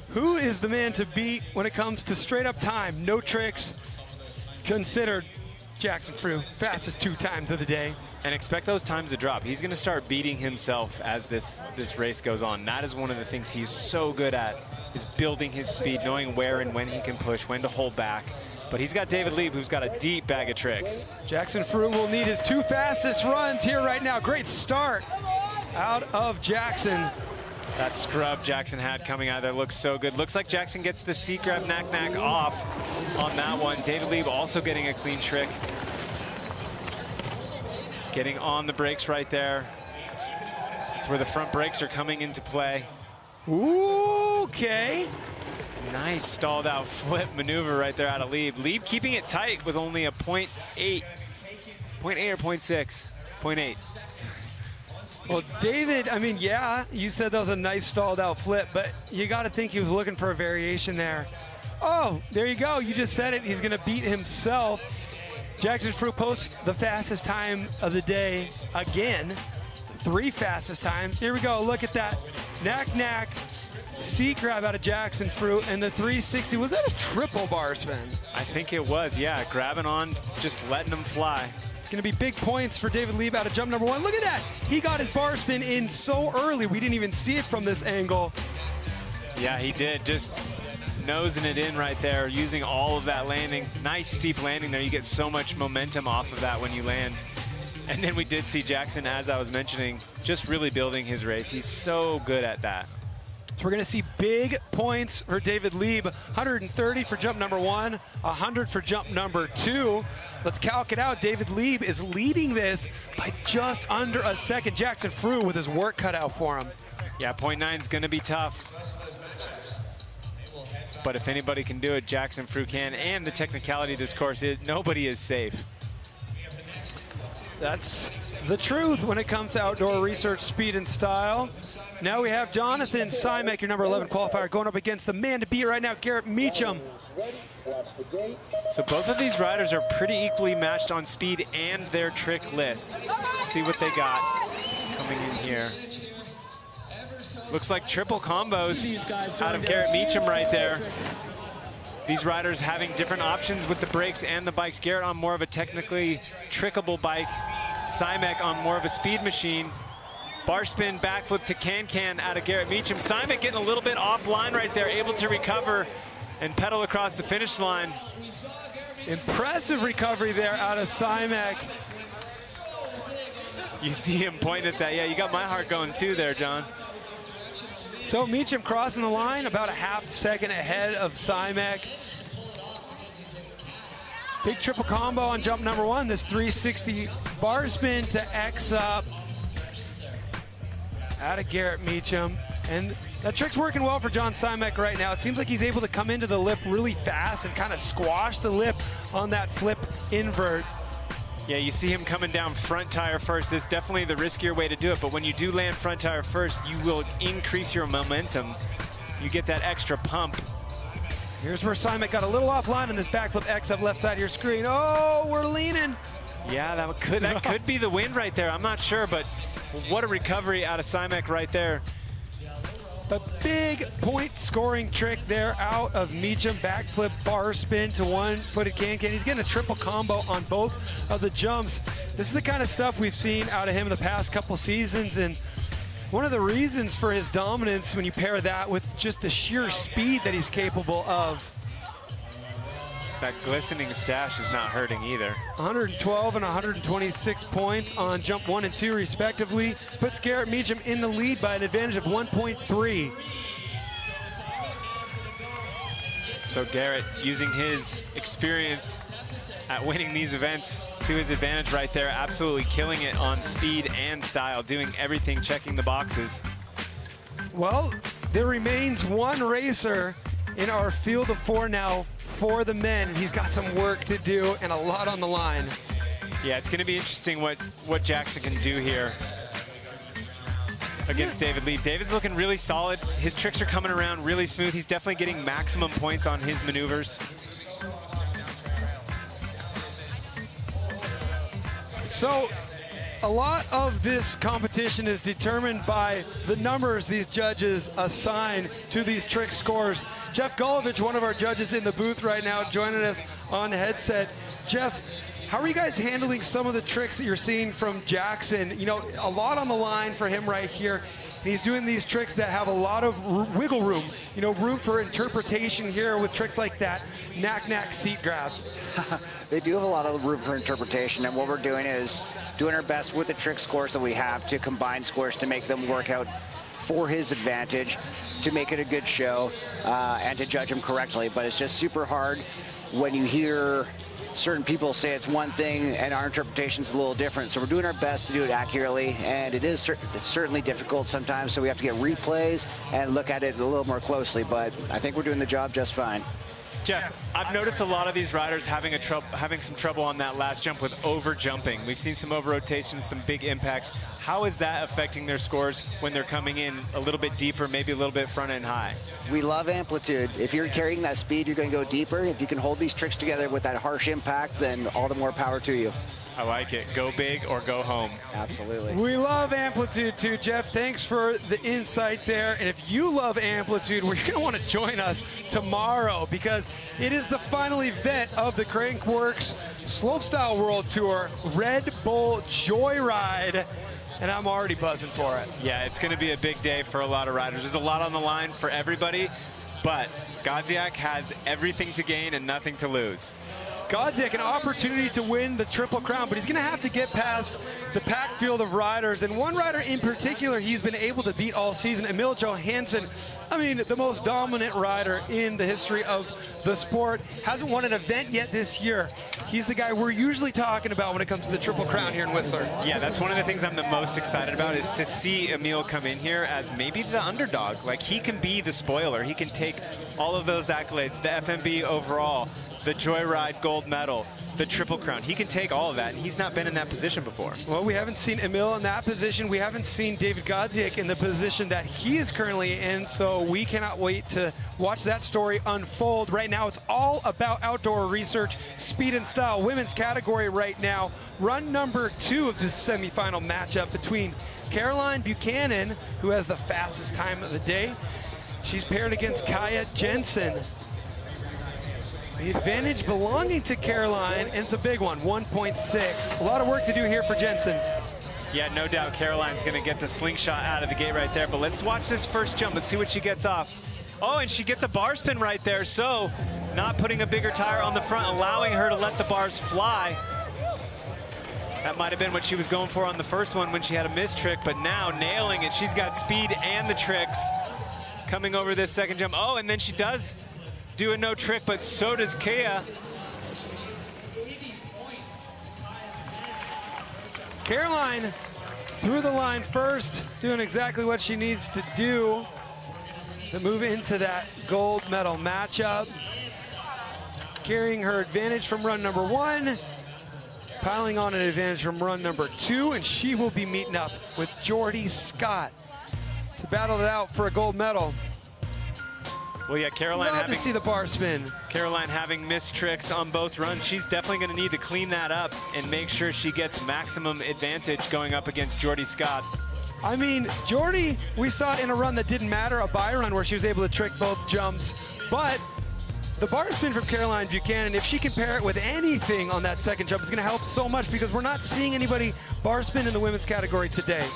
who is the man to beat when it comes to straight up time, no tricks, considered Jackson Frew, fastest 2 times of the day. And expect those times to drop. He's going to start beating himself as this race goes on. That is one of the things he's so good at, is building his speed, knowing where and when he can push, when to hold back. But he's got David Lieb, who's got a deep bag of tricks. Jackson Fruit will need his 2 fastest runs here right now. Great start out of Jackson. That scrub Jackson had coming out of there looks so good. Looks like Jackson gets the seat grab knack off on that one. David Lieb also getting a clean trick. Getting on the brakes right there. That's where the front brakes are coming into play. Okay. Nice stalled out flip maneuver right there out of Lieb. Lieb keeping it tight with only a 0.8 or 0.6? 0.8. Well, David, I mean, yeah, you said that was a nice stalled out flip, but you got to think he was looking for a variation there. Oh, there you go. You just said it. He's going to beat himself. Jackson Fruit posts the fastest time of the day again. 3 fastest times. Here we go. Look at that. Knack, seat grab out of Jackson Fruit, and the 360. Was that a triple bar spin? I think it was, yeah. Grabbing on, just letting them fly. It's going to be big points for David Lieb out of jump number 1. Look at that. He got his bar spin in so early. We didn't even see it from this angle. Yeah, he did. Just nosing it in right there, using all of that landing. Nice steep landing there. You get so much momentum off of that when you land. And then we did see Jackson, as I was mentioning, just really building his race. He's so good at that. So we're going to see big points for David Lieb. 130 for jump number 1, 100 for jump number 2. Let's calc it out. David Lieb is leading this by just under a second. Jackson Fruit with his work cut out for him. Yeah, 0.9 is going to be tough. But if anybody can do it, Jackson Fruit can. And the technicality of this course is nobody is safe. That's the truth when it comes to outdoor research, speed, and style. Now we have Jonathan Simek, your number 11 qualifier, going up against the man to beat right now, Garrett Meacham. So both of these riders are pretty equally matched on speed and their trick list. See what they got coming in here. Looks like triple combos out of Garrett Meacham right there. These riders having different options with the brakes and the bikes. Garrett on more of a technically trickable bike. Simek on more of a speed machine. Bar spin, backflip to can-can out of Garrett Meacham. Simek getting a little bit offline right there, able to recover and pedal across the finish line. Impressive recovery there out of Simek. You see him point at that. Yeah, you got my heart going too there, John. So Meacham crossing the line about a half second ahead of Simek. Big triple combo on jump number 1. This 360 bar spin to X up out of Garrett Meacham. And that trick's working well for John Simek right now. It seems like he's able to come into the lip really fast and kind of squash the lip on that flip invert. Yeah, you see him coming down front tire first. This is definitely the riskier way to do it, but when you do land front tire first, you will increase your momentum. You get that extra pump. Here's where Simek got a little offline on this backflip X up left side of your screen. Oh, we're leaning. Yeah, that could be the win right there. I'm not sure, but what a recovery out of Simek right there. A big point scoring trick there out of Meacham. Backflip bar spin to one-footed can-can. He's getting a triple combo on both of the jumps. This is the kind of stuff we've seen out of him in the past couple seasons, and one of the reasons for his dominance when you pair that with just the sheer speed that he's capable of. That glistening stash is not hurting either. 112 and 126 points on jump 1 and 2 respectively. Puts Garrett Meacham in the lead by an advantage of 1.3. So Garrett using his experience at winning these events to his advantage right there. Absolutely killing it on speed and style, doing everything, checking the boxes. Well, there remains one racer in our field of 4 now for the men. He's got some work to do and a lot on the line. Yeah, it's going to be interesting what Jackson can do here against David Lieb. David's looking really solid. His tricks are coming around really smooth. He's definitely getting maximum points on his maneuvers. So a lot of this competition is determined by the numbers these judges assign to these trick scores. Jeff Gulovich, one of our judges in the booth right now, joining us on headset. Jeff, How are you guys handling some of the tricks that you're seeing from Jackson? You know, a lot on the line for him right here. He's doing these tricks that have a lot of wiggle room, you know, room for interpretation here with tricks like that knack seat grab. They do have a lot of room for interpretation, and what we're doing is doing our best with the trick scores that we have to combine scores to make them work out for his advantage, to make it a good show, and to judge him correctly. But it's just super hard when you hear certain people say it's one thing and our interpretation's a little different. So we're doing our best to do it accurately, and it's certainly difficult sometimes, so we have to get replays and look at it a little more closely, but I think we're doing the job just fine. Jeff, I've noticed a lot of these riders having some trouble on that last jump with over jumping. We've seen some over rotations, some big impacts. How is that affecting their scores when they're coming in a little bit deeper, maybe a little bit front end high? We love amplitude. If you're carrying that speed, you're going to go deeper. If you can hold these tricks together with that harsh impact, then all the more power to you. I like it. Go big or go home. Absolutely. We love amplitude too, Jeff. Thanks for the insight there. And if you love amplitude, we're going to want to join us tomorrow because it is the final event of the Crankworx Slopestyle World Tour, Red Bull Joyride. And I'm already buzzing for it. Yeah, it's going to be a big day for a lot of riders. There's a lot on the line for everybody, but Godziak has everything to gain and nothing to lose. Godziak, an opportunity to win the Triple Crown, but he's going to have to get past the packed field of riders. And one rider in particular he's been able to beat all season, Emil Johansson. I mean, the most dominant rider in the history of the sport. Hasn't won an event yet this year. He's the guy we're usually talking about when it comes to the Triple Crown here in Whistler. Yeah, that's one of the things I'm the most excited about is to see Emil come in here as maybe the underdog. Like, he can be the spoiler. He can take all of those accolades, the FMB overall, the Joyride gold medal, the Triple Crown. He can take all of that, and he's not been in that position before. Well, we haven't seen Emil in that position. We haven't seen David Godziak in the position that he is currently in, so we cannot wait to watch that story unfold. Right now, it's all about outdoor research, speed and style. Women's category right now. Run number 2 of this semifinal matchup between Caroline Buchanan, who has the fastest time of the day. She's paired against Kaya Jensen. The advantage belonging to Caroline, and it's a big one, 1.6. A lot of work to do here for Jensen. Yeah, no doubt Caroline's going to get the slingshot out of the gate right there, but let's watch this first jump. Let's see what she gets off. Oh, and she gets a bar spin right there, so not putting a bigger tire on the front, allowing her to let the bars fly. That might have been what she was going for on the first one when she had a missed trick, but now nailing it. She's got speed and the tricks coming over this second jump. Oh, and then she does do a no trick, but so does Kaya. Caroline through the line first, doing exactly what she needs to do to move into that gold medal matchup. Carrying her advantage from run number 1, piling on an advantage from run number 2, and she will be meeting up with Jordy Scott to battle it out for a gold medal. Well, yeah, Caroline Love to see the bar spin. Caroline having missed tricks on both runs. She's definitely going to need to clean that up and make sure she gets maximum advantage going up against Jordy Scott. I mean, Jordy, we saw it in a run that didn't matter, a bye run where she was able to trick both jumps. But the bar spin from Caroline Buchanan, if she can pair it with anything on that second jump, is going to help so much because we're not seeing anybody bar spin in the women's category today.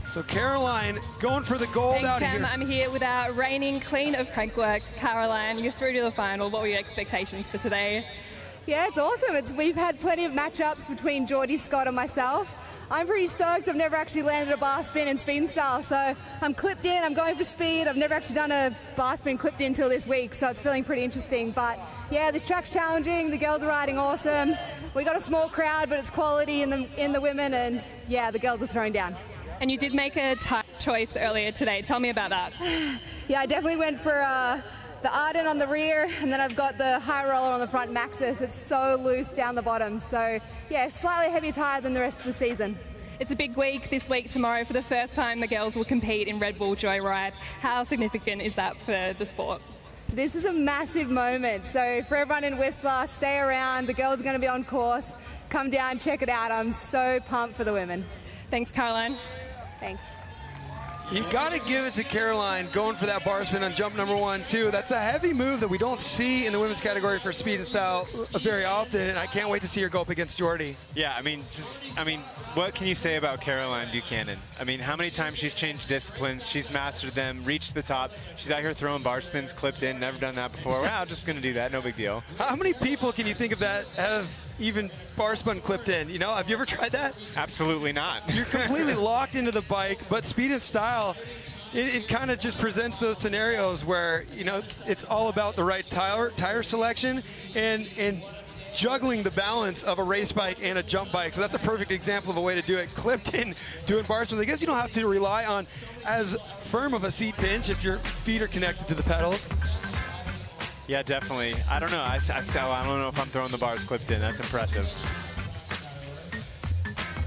So Caroline going for the gold. Thanks, out Cam. here. I'm here with our reigning queen of Crankworx, Caroline. You're through to the final. What were your expectations for today? Yeah, it's awesome. We've had plenty of matchups between Jordy Scott and myself. I'm pretty stoked. I've never actually landed a bar spin in speed and style, so I'm clipped in, I'm going for speed. I've never actually done a bar spin clipped in till this week, so it's feeling pretty interesting. But yeah, this track's challenging. The girls are riding awesome. We got a small crowd, but it's quality in the women, and yeah, the girls are throwing down. And you did make a tire choice earlier today. Tell me about that. Yeah, I definitely went for the Arden on the rear, and then I've got the high roller on the front, Maxxis. It's so loose down the bottom. So yeah, slightly heavier tire than the rest of the season. It's a big week this week. Tomorrow, for the first time, the girls will compete in Red Bull Joyride. How significant is that for the sport? This is a massive moment. So for everyone in Whistler, stay around. The girls are going to be on course. Come down, check it out. I'm so pumped for the women. Thanks, Caroline. Thanks. You got to give it to Caroline going for that bar spin on jump number 1, too. That's a heavy move that we don't see in the women's category for speed and style very often, and I can't wait to see her go up against Jordy. Yeah, I mean, what can you say about Caroline Buchanan? I mean, how many times she's changed disciplines, she's mastered them, reached the top. She's out here throwing bar spins, clipped in, never done that before. Wow, just going to do that, no big deal. How many people can you think of that have even bar spun clipped in? You know, have you ever tried that? Absolutely not. You're completely locked into the bike, but speed and style, it kind of just presents those scenarios where, you know, it's all about the right tire selection and juggling the balance of a race bike and a jump bike. So that's a perfect example of a way to do it. Clipped in, doing bar spins. I guess you don't have to rely on as firm of a seat pinch if your feet are connected to the pedals. Yeah, definitely. I don't know. I don't know if I'm throwing the bars clipped in. That's impressive.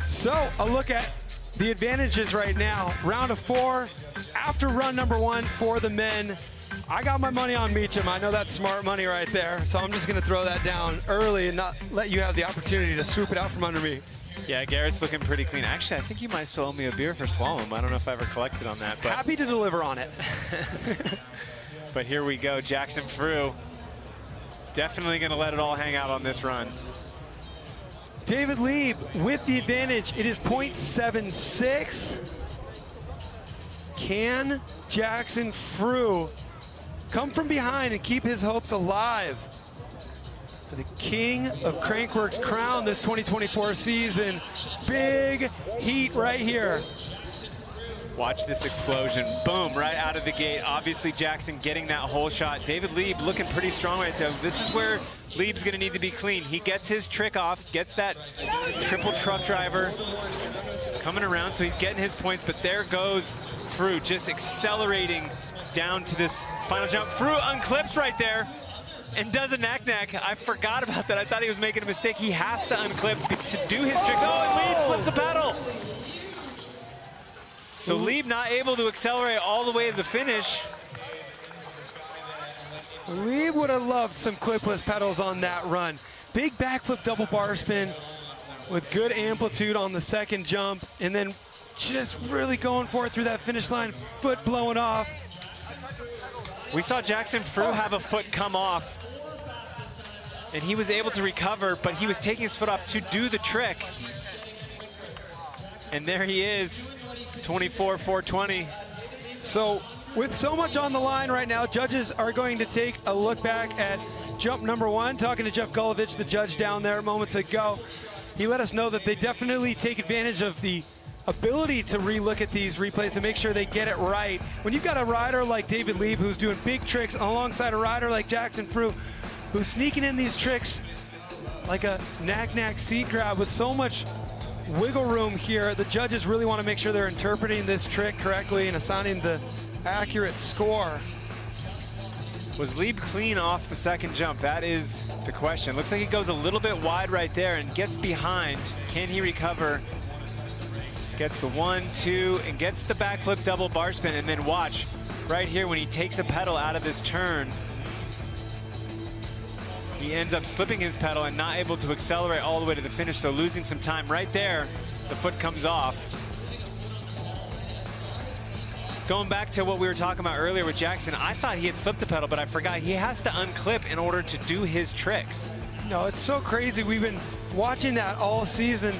So a look at the advantages right now. Round of 4, after run number 1 for the men. I got my money on Meacham. I know that's smart money right there. So I'm just going to throw that down early and not let you have the opportunity to swoop it out from under me. Yeah, Garrett's looking pretty clean. Actually, I think you might still owe me a beer for slalom. I don't know if I ever collected on that. But happy to deliver on it. But here we go, Jackson Frew. Definitely going to let it all hang out on this run. David Lieb with the advantage. It is 0.76. Can Jackson Frew come from behind and keep his hopes alive for the King of Crankworx crown this 2024 season? Big heat right here. Watch this explosion. Boom, right out of the gate. Obviously, Jackson getting that whole shot. David Lieb looking pretty strong right there. This is where Lieb's going to need to be clean. He gets his trick off, gets that triple truck driver coming around, so he's getting his points, but there goes Frew just accelerating down to this final jump. Frew unclips right there and does a knack-knack. I forgot about that. I thought he was making a mistake. He has to unclip to do his tricks. Oh, and Lieb slips a pedal. So Lieb not able to accelerate all the way to the finish. Lieb would have loved some clipless pedals on that run. Big backflip double bar spin with good amplitude on the second jump, and then just really going for it through that finish line, foot blowing off. We saw Jackson Frew have a foot come off, and he was able to recover, but he was taking his foot off to do the trick. And there he is, 24.420. So with so much on the line right now, judges are going to take a look back at jump number 1. Talking to Jeff Gulovich, the judge down there moments ago, he let us know that they definitely take advantage of the ability to re-look at these replays and make sure they get it right. When you've got a rider like David Lieb who's doing big tricks alongside a rider like Jackson Frew who's sneaking in these tricks like a knack-knack seat grab with so much wiggle room here, the judges really want to make sure they're interpreting this trick correctly and assigning the accurate score. Was Lieb clean off the second jump? That is the question. Looks like he goes a little bit wide right there and gets behind. Can he recover? Gets the 1, 2, and gets the backflip double bar spin, and then watch right here when he takes a pedal out of this turn. He ends up slipping his pedal and not able to accelerate all the way to the finish, so losing some time right there. The foot comes off. Going back to what we were talking about earlier with Jackson, I thought he had slipped the pedal, but I forgot he has to unclip in order to do his tricks. No, it's so crazy. We've been watching that all season.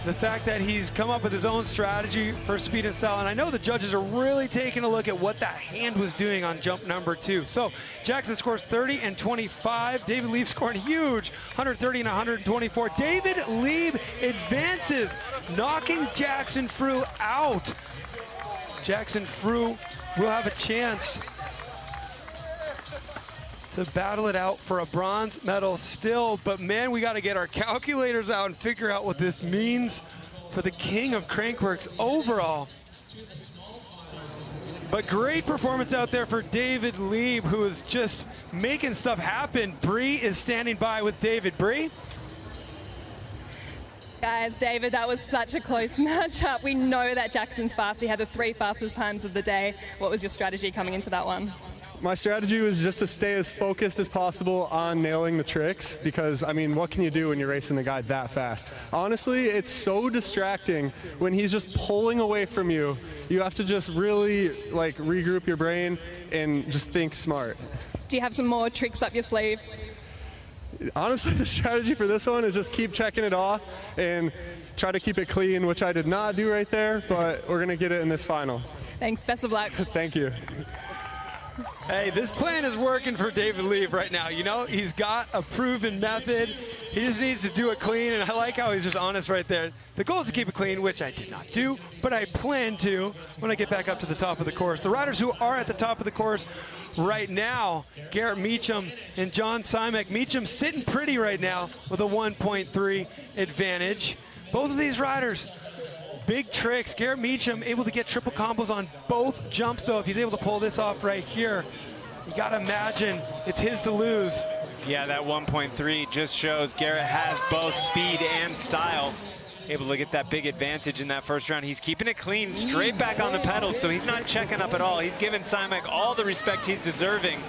The fact that he's come up with his own strategy for speed and style. And I know the judges are really taking a look at what that hand was doing on jump number 2. So Jackson scores 30 and 25. David Lieb scoring huge, 130 and 124. David Lieb advances, knocking Jackson Frew out. Jackson Frew will have a chance to battle it out for a bronze medal still, but man, we got to get our calculators out and figure out what this means for the King of Crankworx overall. But great performance out there for David Lieb, who is just making stuff happen. Bree is standing by with David. Bree? Guys, David, that was such a close matchup. We know that Jackson's fast. He had the 3 fastest times of the day. What was your strategy coming into that one? My strategy was just to stay as focused as possible on nailing the tricks because, I mean, what can you do when you're racing a guy that fast? Honestly, it's so distracting when he's just pulling away from you. You have to just really like regroup your brain and just think smart. Do you have some more tricks up your sleeve? Honestly, the strategy for this one is just keep checking it off and try to keep it clean, which I did not do right there, but we're gonna get it in this final. Thanks, best of luck. Thank you. Hey, this plan is working for David Lieb right now. You know, he's got a proven method. He just needs to do it clean, and I like how he's just honest right there. The goal is to keep it clean, which I did not do, but I plan to when I get back up to the top of the course. The riders who are at the top of the course right now, Garrett Meacham and John Simek. Meacham sitting pretty right now with a 1.3 advantage. Both of these riders, big tricks. Garrett Meacham able to get triple combos on both jumps, though. If he's able to pull this off right here, you gotta imagine it's his to lose. Yeah, that 1.3 just shows Garrett has both speed and style. Able to get that big advantage in that first round. He's keeping it clean, straight back on the pedals, so he's not checking up at all. He's giving Simek all the respect he's deserving.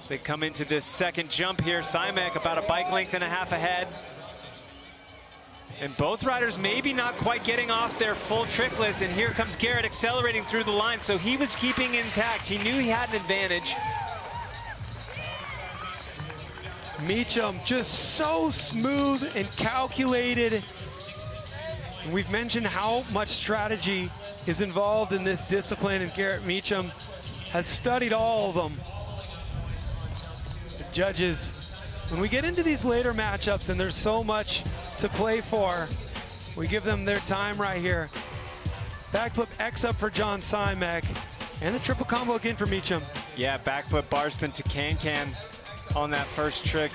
As they come into this second jump here, Simek about a bike length and a half ahead. And both riders maybe not quite getting off their full trick list, and here comes Garrett accelerating through the line, so he was keeping intact. He knew he had an advantage. Meacham just so smooth and calculated. And we've mentioned how much strategy is involved in this discipline, and Garrett Meacham has studied all of them. The judges, when we get into these later matchups and there's so much to play for, we give them their time right here. Backflip X up for John Simek, and the triple combo again for Meacham. Yeah, backflip bar spin to can-can on that first trick.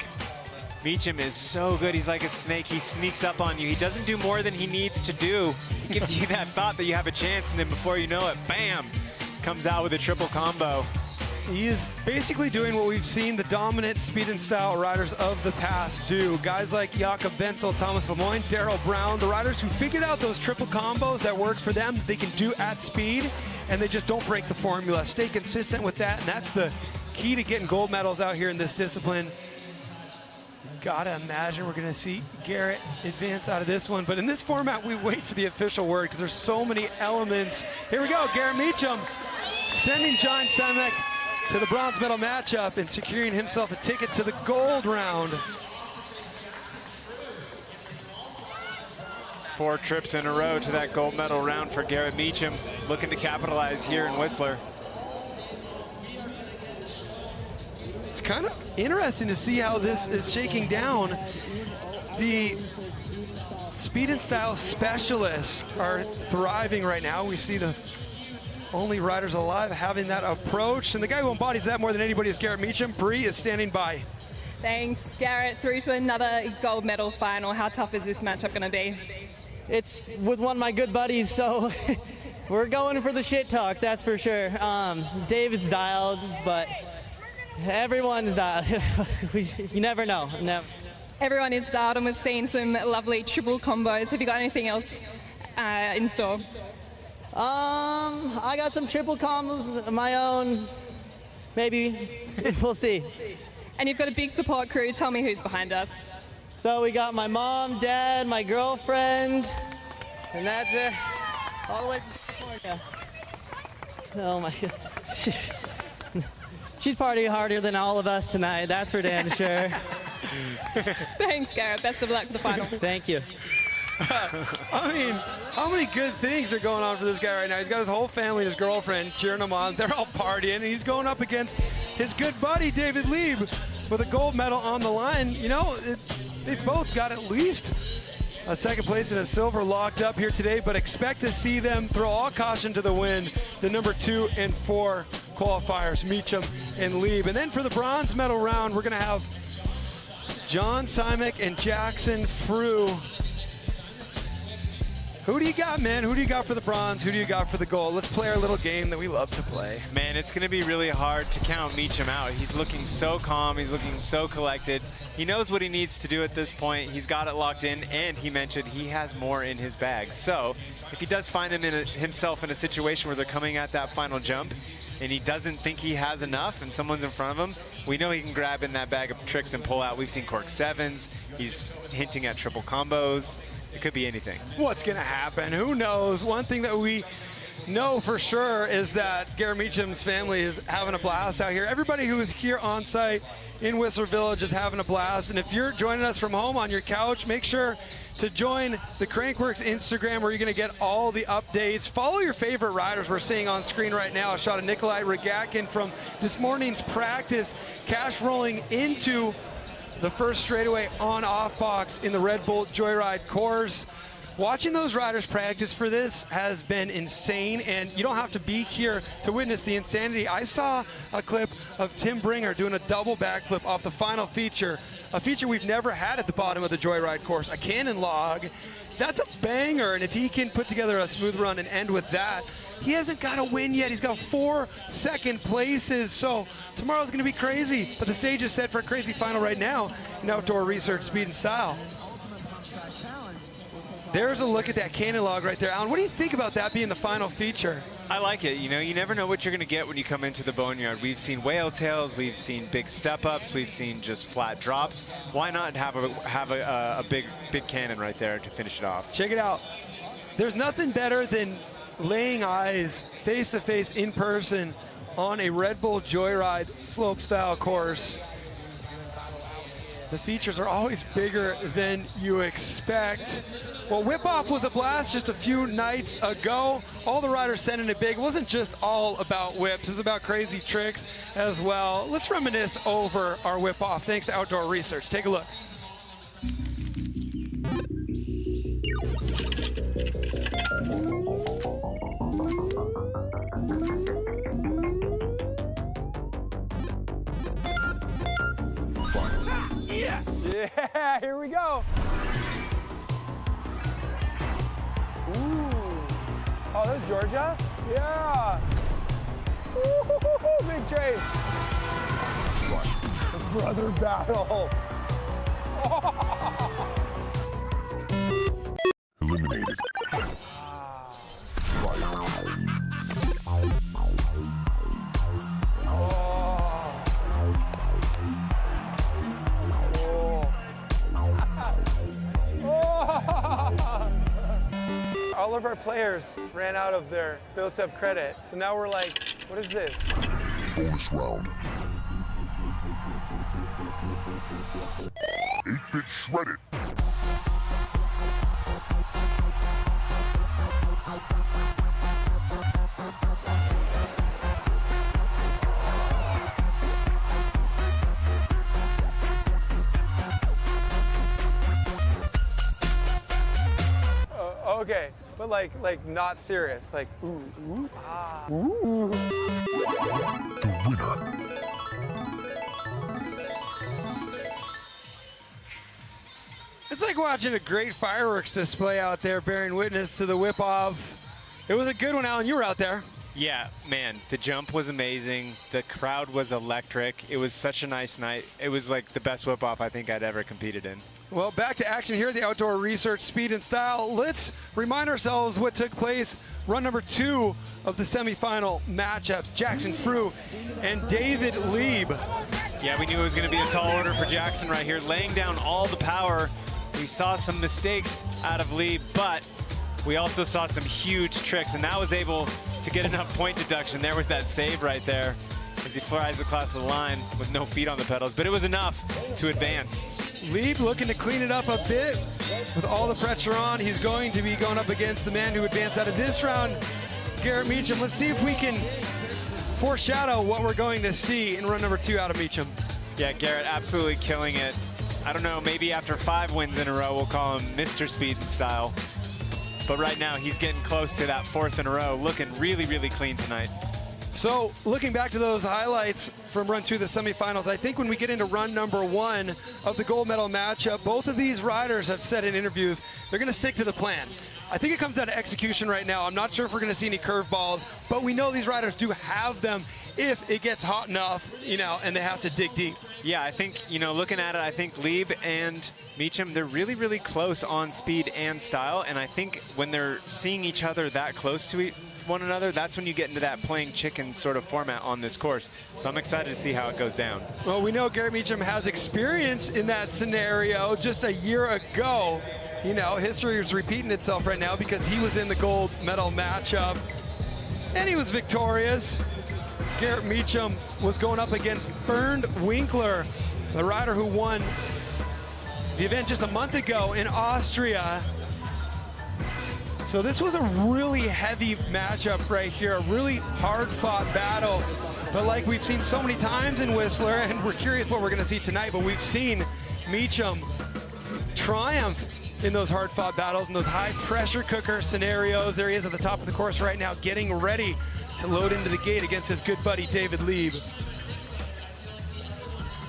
Meacham is so good. He's like a snake. He sneaks up on you. He doesn't do more than he needs to do. He gives you that thought that you have a chance, and then before you know it, bam, comes out with a triple combo. He is basically doing what we've seen the dominant speed and style riders of the past do. Guys like Jakob Wenzel, Thomas Lemoyne, Darrell Brown, the riders who figured out those triple combos that work for them, they can do at speed, and they just don't break the formula. Stay consistent with that, and that's the key to getting gold medals out here in this discipline. Gotta imagine we're gonna see Garrett advance out of this one, but in this format, we wait for the official word because there's so many elements. Here we go, Garrett Meacham sending John Simek to the bronze medal matchup and securing himself a ticket to the gold round. 4 trips in a row to that gold medal round for Garrett Meacham, looking to capitalize here in Whistler. It's kind of interesting to see how this is shaking down. The speed and style specialists are thriving right now. We see the only riders alive having that approach, and the guy who embodies that more than anybody is Garrett Meacham. Bree is standing by. Thanks, Garrett. Through to another gold medal final. How tough is this matchup going to be? It's with one of my good buddies, so we're going for the shit talk, that's for sure. David's dialed, but everyone's dialed. You never know. Everyone is dialed, and we've seen some lovely triple combos. Have you got anything else in store? I got some triple combos of my own. Maybe. We'll see. And you've got a big support crew. Tell me who's behind us. So we got my mom, dad, my girlfriend, and that's it. All the way from California. Oh my God. She's partying harder than all of us tonight, that's for damn sure. Thanks, Garrett. Best of luck for the final. Thank you. I mean, how many good things are going on for this guy right now? He's got his whole family and his girlfriend cheering him on. They're all partying, and he's going up against his good buddy, David Lieb, with a gold medal on the line. You know, they've both got at least a second place and a silver locked up here today, but expect to see them throw all caution to the wind, the number 2 and 4 qualifiers, Meacham and Lieb. And then for the bronze medal round, we're going to have John Simek and Jackson Frew Who do you got, man? Who do you got for the bronze? Who do you got for the gold? Let's play our little game that we love to play. Man, it's going to be really hard to count Meacham out. He's looking so calm. He's looking so collected. He knows what he needs to do at this point. He's got it locked in, and he mentioned he has more in his bag. So if he does find himself in a situation where they're coming at that final jump, and he doesn't think he has enough, and someone's in front of him, we know he can grab in that bag of tricks and pull out. We've seen cork 7s. He's hinting at triple combos. It could be anything. What's going to happen? Who knows? One thing that we know for sure is that Garrett Meacham's family is having a blast out here. Everybody who is here on site in Whistler Village is having a blast. And if you're joining us from home on your couch, make sure to join the Crankworx Instagram where you're going to get all the updates. Follow your favorite riders we're seeing on screen right now. A shot of Nikolai Regakin from this morning's practice, cash rolling into the first straightaway on-off box in the Red Bull Joyride course. Watching those riders practice for this has been insane, and you don't have to be here to witness the insanity. I saw a clip of Tim Bringer doing a double backflip off the final feature, a feature we've never had at the bottom of the Joyride course, a cannon log. That's a banger, and if he can put together a smooth run and end with that, he hasn't got a win yet. He's got 4 second places, so tomorrow's going to be crazy. But the stage is set for a crazy final right now in Outdoor Research Speed and Style. There's a look at that cannon log right there. Alan, what do you think about that being the final feature? I like it. You know, you never know what you're going to get when you come into the boneyard. We've seen whale tails, we've seen big step-ups, we've seen just flat drops. Why not have a big cannon right there to finish it off? Check it out. There's nothing better than laying eyes face-to-face in person on a Red Bull Joyride slope-style course. The features are always bigger than you expect. Well, Whip-Off was a blast just a few nights ago. All the riders sending it big. It wasn't just all about whips. It was about crazy tricks as well. Let's reminisce over our Whip-Off thanks to Outdoor Research. Take a look. Yeah, here we go. Ooh. Oh, that's Georgia? Yeah. Ooh, big chase. The brother battle. Eliminated. All of our players ran out of their built-up credit. So now we're like, what is this? Bonus round. 8-bit shredded. Okay, but like not serious. Like ooh, ah, ooh. The winner. It's like watching a great fireworks display out there, bearing witness to the whip-off. It was a good one, Alan. You were out there. Yeah, man, the jump was amazing. The crowd was electric. It was such a nice night. It was like the best whip-off I think I'd ever competed in. Well, back to action here at the Outdoor Research Speed and Style. Let's remind ourselves what took place run number 2 of the semifinal matchups. Jackson Frew and David Lieb. Yeah, we knew it was going to be a tall order for Jackson right here, laying down all the power. We saw some mistakes out of Lieb, but we also saw some huge tricks, and that was able to get enough point deduction. There was that save right there as he flies across the line with no feet on the pedals, but it was enough to advance. Lieb looking to clean it up a bit with all the pressure on. He's going to be going up against the man who advanced out of this round, Garrett Meacham. Let's see if we can foreshadow what we're going to see in run number 2 out of Meacham. Yeah, Garrett absolutely killing it. I don't know, maybe after 5 wins in a row, we'll call him Mr. Speed and Style. But right now, he's getting close to that 4th in a row, looking really, really clean tonight. So, looking back to those highlights from run 2 of the semifinals, I think when we get into run number 1 of the gold medal matchup, both of these riders have said in interviews they're going to stick to the plan. I think it comes down to execution right now. I'm not sure if we're going to see any curveballs, but we know these riders do have them if it gets hot enough, you know, and they have to dig deep. Yeah, I think, you know, looking at it, I think Lieb and Meacham, they're really, really close on speed and style. And I think when they're seeing each other that close to one another, that's when you get into that playing chicken sort of format on this course. So I'm excited to see how it goes down. Well, we know Garrett Meacham has experience in that scenario just a year ago. You know, history is repeating itself right now because he was in the gold medal matchup and he was victorious. Garrett Meacham was going up against Bernd Winkler, the rider who won the event just a month ago in Austria. So this was a really heavy matchup right here, a really hard-fought battle. But like we've seen so many times in Whistler, and we're curious what we're going to see tonight, but we've seen Meacham triumph in those hard-fought battles, in those high-pressure cooker scenarios. There he is at the top of the course right now, getting ready to load into the gate against his good buddy David Lieb.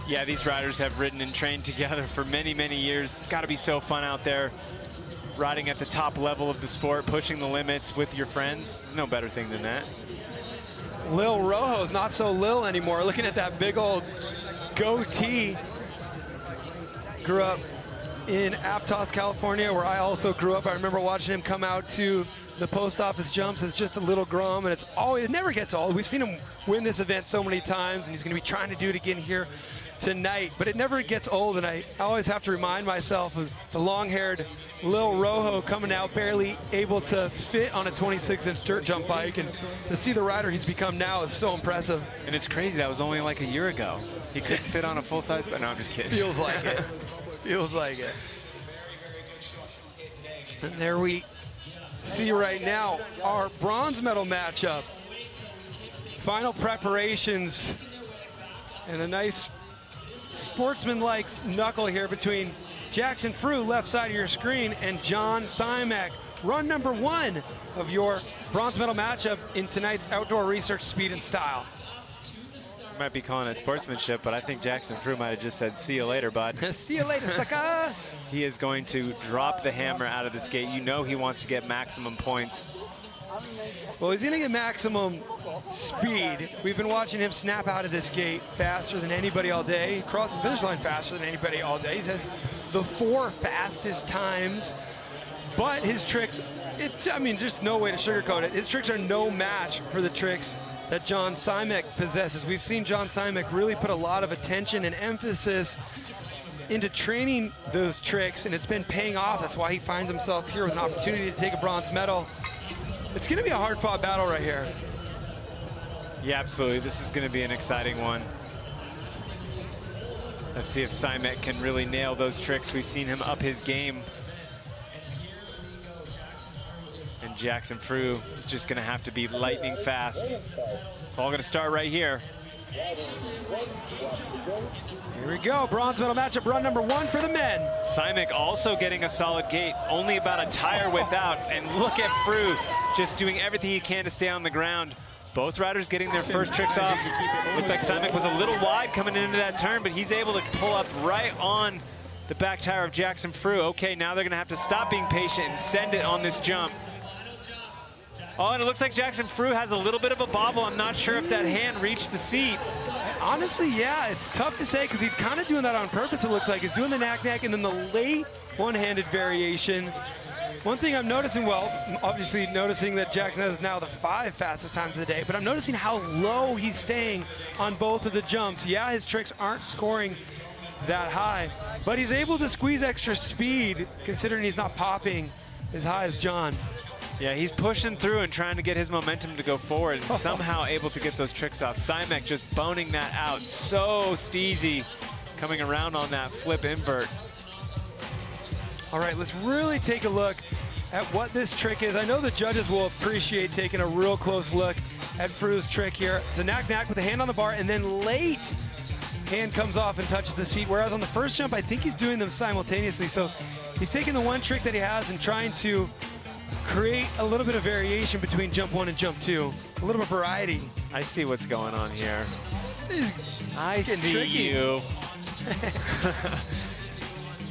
Yeah, these riders have ridden and trained together for many, many years. It's got to be so fun out there, riding at the top level of the sport, pushing the limits with your friends. There's no better thing than that. Lil Rojo's not so Lil anymore. Looking at that big old goatee. Grew up in Aptos, California, where I also grew up. I remember watching him come out to the post office jumps as just a little grum, and it never gets old. We've seen him win this event so many times, and he's going to be trying to do it again here tonight, but it never gets old, and I always have to remind myself of the long-haired Lil Rojo coming out, barely able to fit on a 26-inch dirt jump bike, and to see the rider he's become now is so impressive. And it's crazy, that was only like a year ago. He couldn't fit on a full-size, but no, I'm just kidding. Feels like it. Feels like it. And there we see right now our bronze medal matchup. Final preparations and a nice sportsman-like knuckle here between Jackson Frew, left side of your screen, and John Simek. Run number 1 of your bronze medal matchup in tonight's outdoor research speed and style. You might be calling it sportsmanship, but I think Jackson Frew might have just said, see you later, bud. See you later, sucker. He is going to drop the hammer out of this gate. You know he wants to get maximum points. Well, he's going to get maximum speed. We've been watching him snap out of this gate faster than anybody all day. Cross the finish line faster than anybody all day. He has the 4 fastest times. But his tricks, I mean, just no way to sugarcoat it. His tricks are no match for the tricks that John Simek possesses. We've seen John Simek really put a lot of attention and emphasis into training those tricks, and it's been paying off. That's why he finds himself here with an opportunity to take a bronze medal. It's going to be a hard-fought battle right here. Yeah, absolutely. This is going to be an exciting one. Let's see if Simek can really nail those tricks. We've seen him up his game. And Jackson Frew is just going to have to be lightning fast. It's all going to start right here. Here we go, bronze medal matchup, run number 1 for the men. Simek also getting a solid gate, only about a tire width out. And look at Frew just doing everything he can to stay on the ground. Both riders getting their first tricks off. Looked like Simek was a little wide coming into that turn, but he's able to pull up right on the back tire of Jackson Frew. Okay, now they're gonna have to stop being patient and send it on this jump. Oh, and it looks like Jackson Frew has a little bit of a bobble. I'm not sure if that hand reached the seat. Honestly, yeah, it's tough to say because he's kind of doing that on purpose, it looks like. He's doing the knack-knack and then the late one-handed variation. One thing I'm noticing, well, obviously noticing that Jackson has now the 5 fastest times of the day, but I'm noticing how low he's staying on both of the jumps. Yeah, his tricks aren't scoring that high, but he's able to squeeze extra speed considering he's not popping as high as John. Yeah, he's pushing through and trying to get his momentum to go forward and somehow able to get those tricks off. Simek just boning that out. So steezy coming around on that flip invert. All right, let's really take a look at what this trick is. I know the judges will appreciate taking a real close look at Frew's trick here. It's a knack-knack with a hand on the bar, and then late hand comes off and touches the seat, whereas on the first jump, I think he's doing them simultaneously. So he's taking the one trick that he has and trying to create a little bit of variation between jump 1 and jump 2. A little bit of variety. I see what's going on here. I see tricky. you.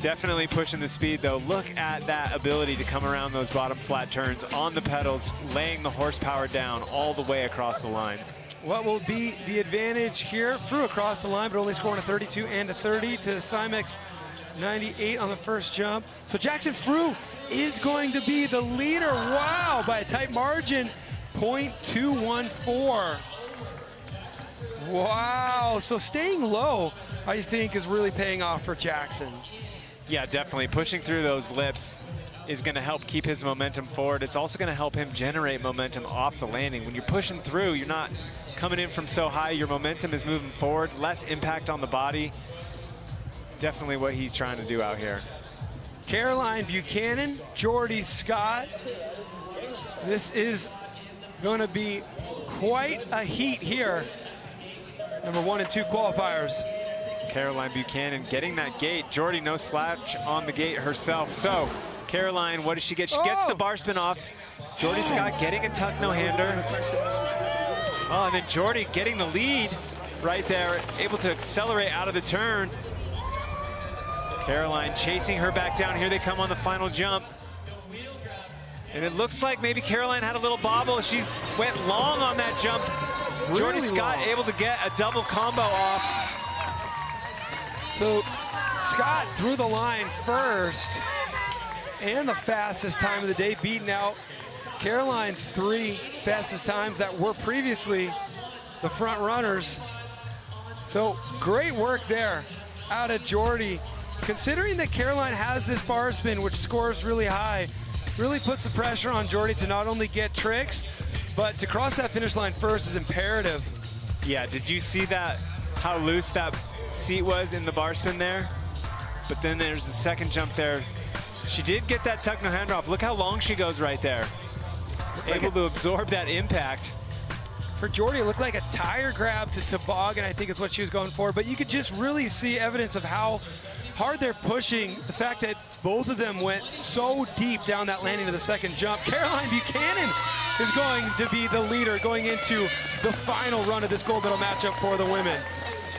Definitely pushing the speed, though. Look at that ability to come around those bottom flat turns on the pedals, laying the horsepower down all the way across the line. What will be the advantage here? Frew across the line, but only scoring a 32 and a 30 to CWNEXT 98 on the first jump. So Jackson Frew is going to be the leader. Wow, by a tight margin, 0.214. Wow, so staying low, I think, is really paying off for Jackson. Yeah, definitely. Pushing through those lips is going to help keep his momentum forward. It's also going to help him generate momentum off the landing. When you're pushing through, you're not coming in from so high. Your momentum is moving forward, less impact on the body. Definitely what he's trying to do out here. Caroline Buchanan, Jordy Scott. This is going to be quite a heat here. Number 1 and 2 qualifiers. Caroline Buchanan getting that gate. Jordy no slouch on the gate herself. So Caroline, what does she get? She gets the bar spin off. Jordy Scott getting a tuck no-hander. Oh, and then Jordy getting the lead right there, able to accelerate out of the turn. Caroline chasing her back down. Here they come on the final jump. And it looks like maybe Caroline had a little bobble. She went long on that jump. Really Jordy Scott long. able to get a double combo off. So Scott through the line first and the fastest time of the day, beating out Caroline's 3 fastest times that were previously the front runners. So great work there out of Jordy. Considering that Caroline has this bar spin, which scores really high, really puts the pressure on Jordy to not only get tricks, but to cross that finish line first is imperative. Yeah, did you see that, how loose that seat was in the bar spin there? But then there's the second jump there. She did get that tuck no hander off. Look how long she goes right there. Able to absorb that impact. For Jordy, it looked like a tire grab to toboggan, I think is what she was going for, but you could just really see evidence of how hard they're pushing. The fact that both of them went so deep down that landing to the second jump. Caroline Buchanan is going to be the leader going into the final run of this gold medal matchup for the women.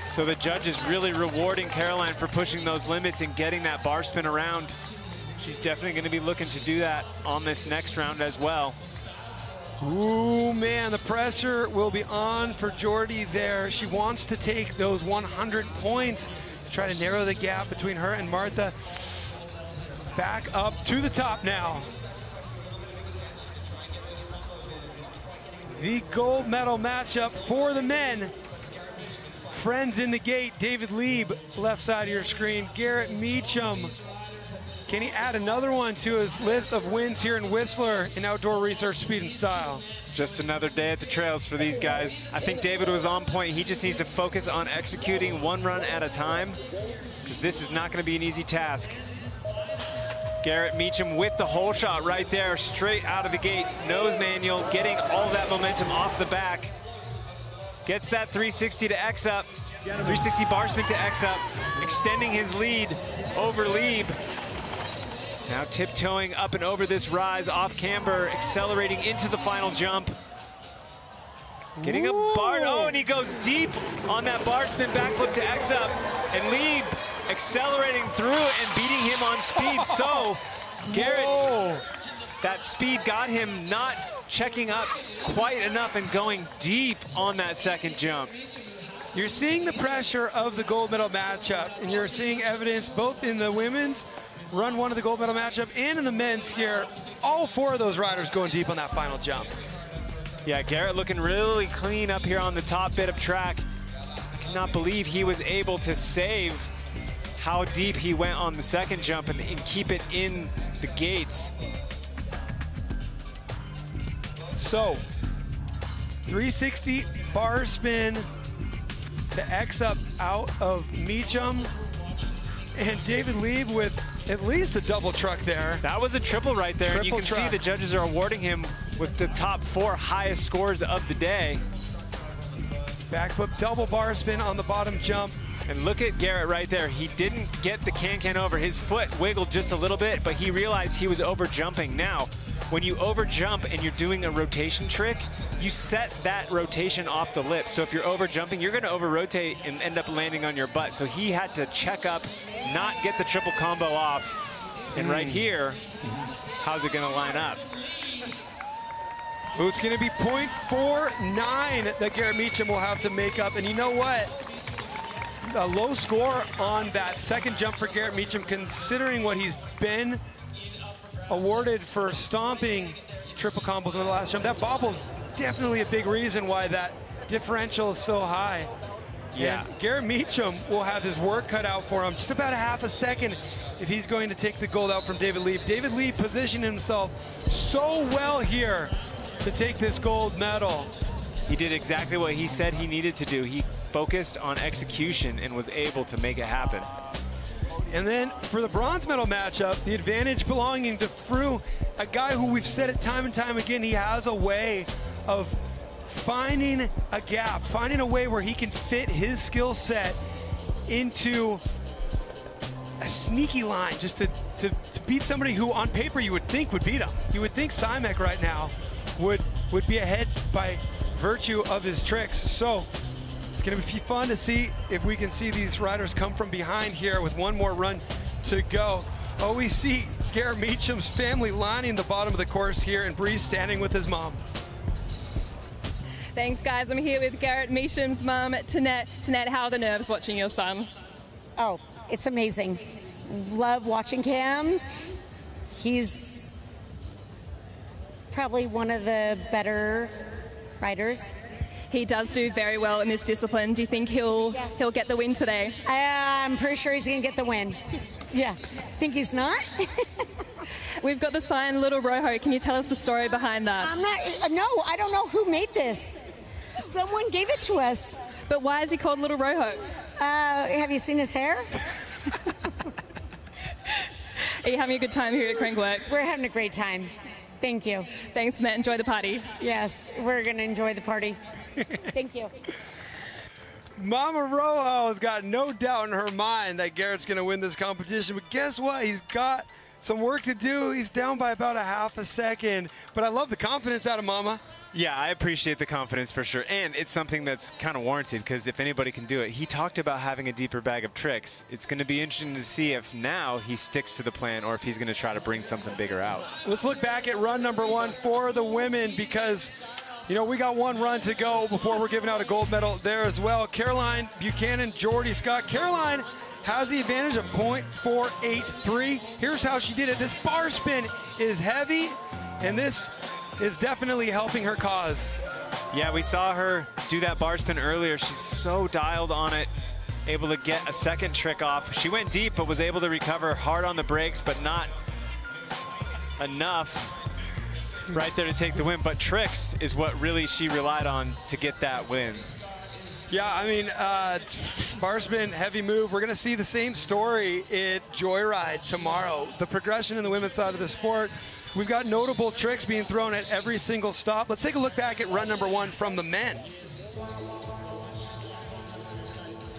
So the judge is really rewarding Caroline for pushing those limits and getting that bar spin around. She's definitely going to be looking to do that on this next round as well. Ooh, man, the pressure will be on for Jordy there. She wants to take those 100 points to try to narrow the gap between her and Martha. Back up to the top now. The gold medal matchup for the men. Friends in the gate, David Lieb, left side of your screen. Garrett Meacham. Can he add another one to his list of wins here in Whistler in outdoor research, speed, and style? Just another day at the trails for these guys. I think David was on point. He just needs to focus on executing one run at a time, because this is not going to be an easy task. Garrett Meacham with the hole shot right there, straight out of the gate. Nose manual, getting all that momentum off the back. Gets that 360 to X up. 360 bar spin to X up, extending his lead over Lieb. Now tiptoeing up and over this rise off camber, accelerating into the final jump. Getting a bar, oh, and he goes deep on that bar spin backflip to X up. And Lieb accelerating through it and beating him on speed. So Garrett, that speed got him not checking up quite enough and going deep on that second jump. You're seeing the pressure of the gold medal matchup, and you're seeing evidence both in the women's run one of the gold medal matchup and in the men's here. All 4 of those riders going deep on that final jump. Yeah, Garrett looking really clean up here on the top bit of track. I cannot believe he was able to save how deep he went on the second jump and keep it in the gates. So, 360 bar spin to X up out of Meacham, and David Lieb with at least a double truck there. That was a triple right there. And you can truck. see the judges are awarding him with the top 4 highest scores of the day. Backflip double bar spin on the bottom jump. And look at Garrett right there. He didn't get the can-can over. His foot wiggled just a little bit, but he realized he was over jumping. Now, when you over jump and you're doing a rotation trick, you set that rotation off the lip. So if you're over jumping, you're gonna over rotate and end up landing on your butt. So he had to check up not get the triple combo off. And right here, how's it going to line up? Ooh, it's going to be 0.49 that Garrett Meacham will have to make up. And you know what? A low score on that second jump for Garrett Meacham, considering what he's been awarded for stomping triple combos on the last jump. That bobble's definitely a big reason why that differential is so high. Yeah. And Garrett Meacham will have his work cut out for him, just about a half a second if he's going to take the gold out from David Lieb. David Lieb positioned himself so well here to take this gold medal. He did exactly what he said he needed to do. He focused on execution and was able to make it happen. And then for the bronze medal matchup, the advantage belonging to Frew, a guy who we've said it time and time again, he has a way of finding a gap, finding a way where he can fit his skill set into a sneaky line just to beat somebody who on paper you would think would beat him. You would think CWNEXT right now would be ahead by virtue of his tricks. So it's going to be fun to see if we can see these riders come from behind here with one more run to go. Oh, we see Garrett Meacham's family lining the bottom of the course here, and Breeze standing with his mom. Thanks, guys. I'm here with Garrett Meacham's mum, Tanette. Tanette, how are the nerves watching your son? Oh, it's amazing. Love watching him. He's probably one of the better riders. He does do very well in this discipline. Do you think he'll get the win today? I'm pretty sure he's going to get the win. Yeah. Think he's not? We've got the sign Little Rojo. Can you tell us the story behind that? No, I don't know who made this. Someone gave it to us. But why is he called Little Rojo? Have you seen his hair? Are you having a good time here at Crankworx? We're having a great time. Thank you. Thanks, Matt. Enjoy the party. Yes, we're going to enjoy the party. Thank you. Mama Rojo's got no doubt in her mind that Garrett's going to win this competition, but guess what? He's got some work to do. He's down by about a half a second, but I love the confidence out of Mama. Yeah, I appreciate the confidence for sure, and it's something that's kind of warranted because if anybody can do it, he talked about having a deeper bag of tricks. It's going to be interesting to see if now he sticks to the plan or if he's going to try to bring something bigger out. Let's look back at run number one for the women because, you know, we got one run to go before we're giving out a gold medal there as well. Caroline Buchanan, Jordy Scott. Caroline has the advantage of 0.483. Here's how she did it. This bar spin is heavy, and this is definitely helping her cause. Yeah, we saw her do that bar spin earlier. She's so dialed on it, able to get a second trick off. She went deep, but was able to recover hard on the brakes, but not enough right there to take the win. But tricks is what really she relied on to get that win. Yeah, I mean, bar spin, heavy move. We're going to see the same story at Joyride tomorrow. The progression in the women's side of the sport. We've got notable tricks being thrown at every single stop. Let's take a look back at run number one from the men.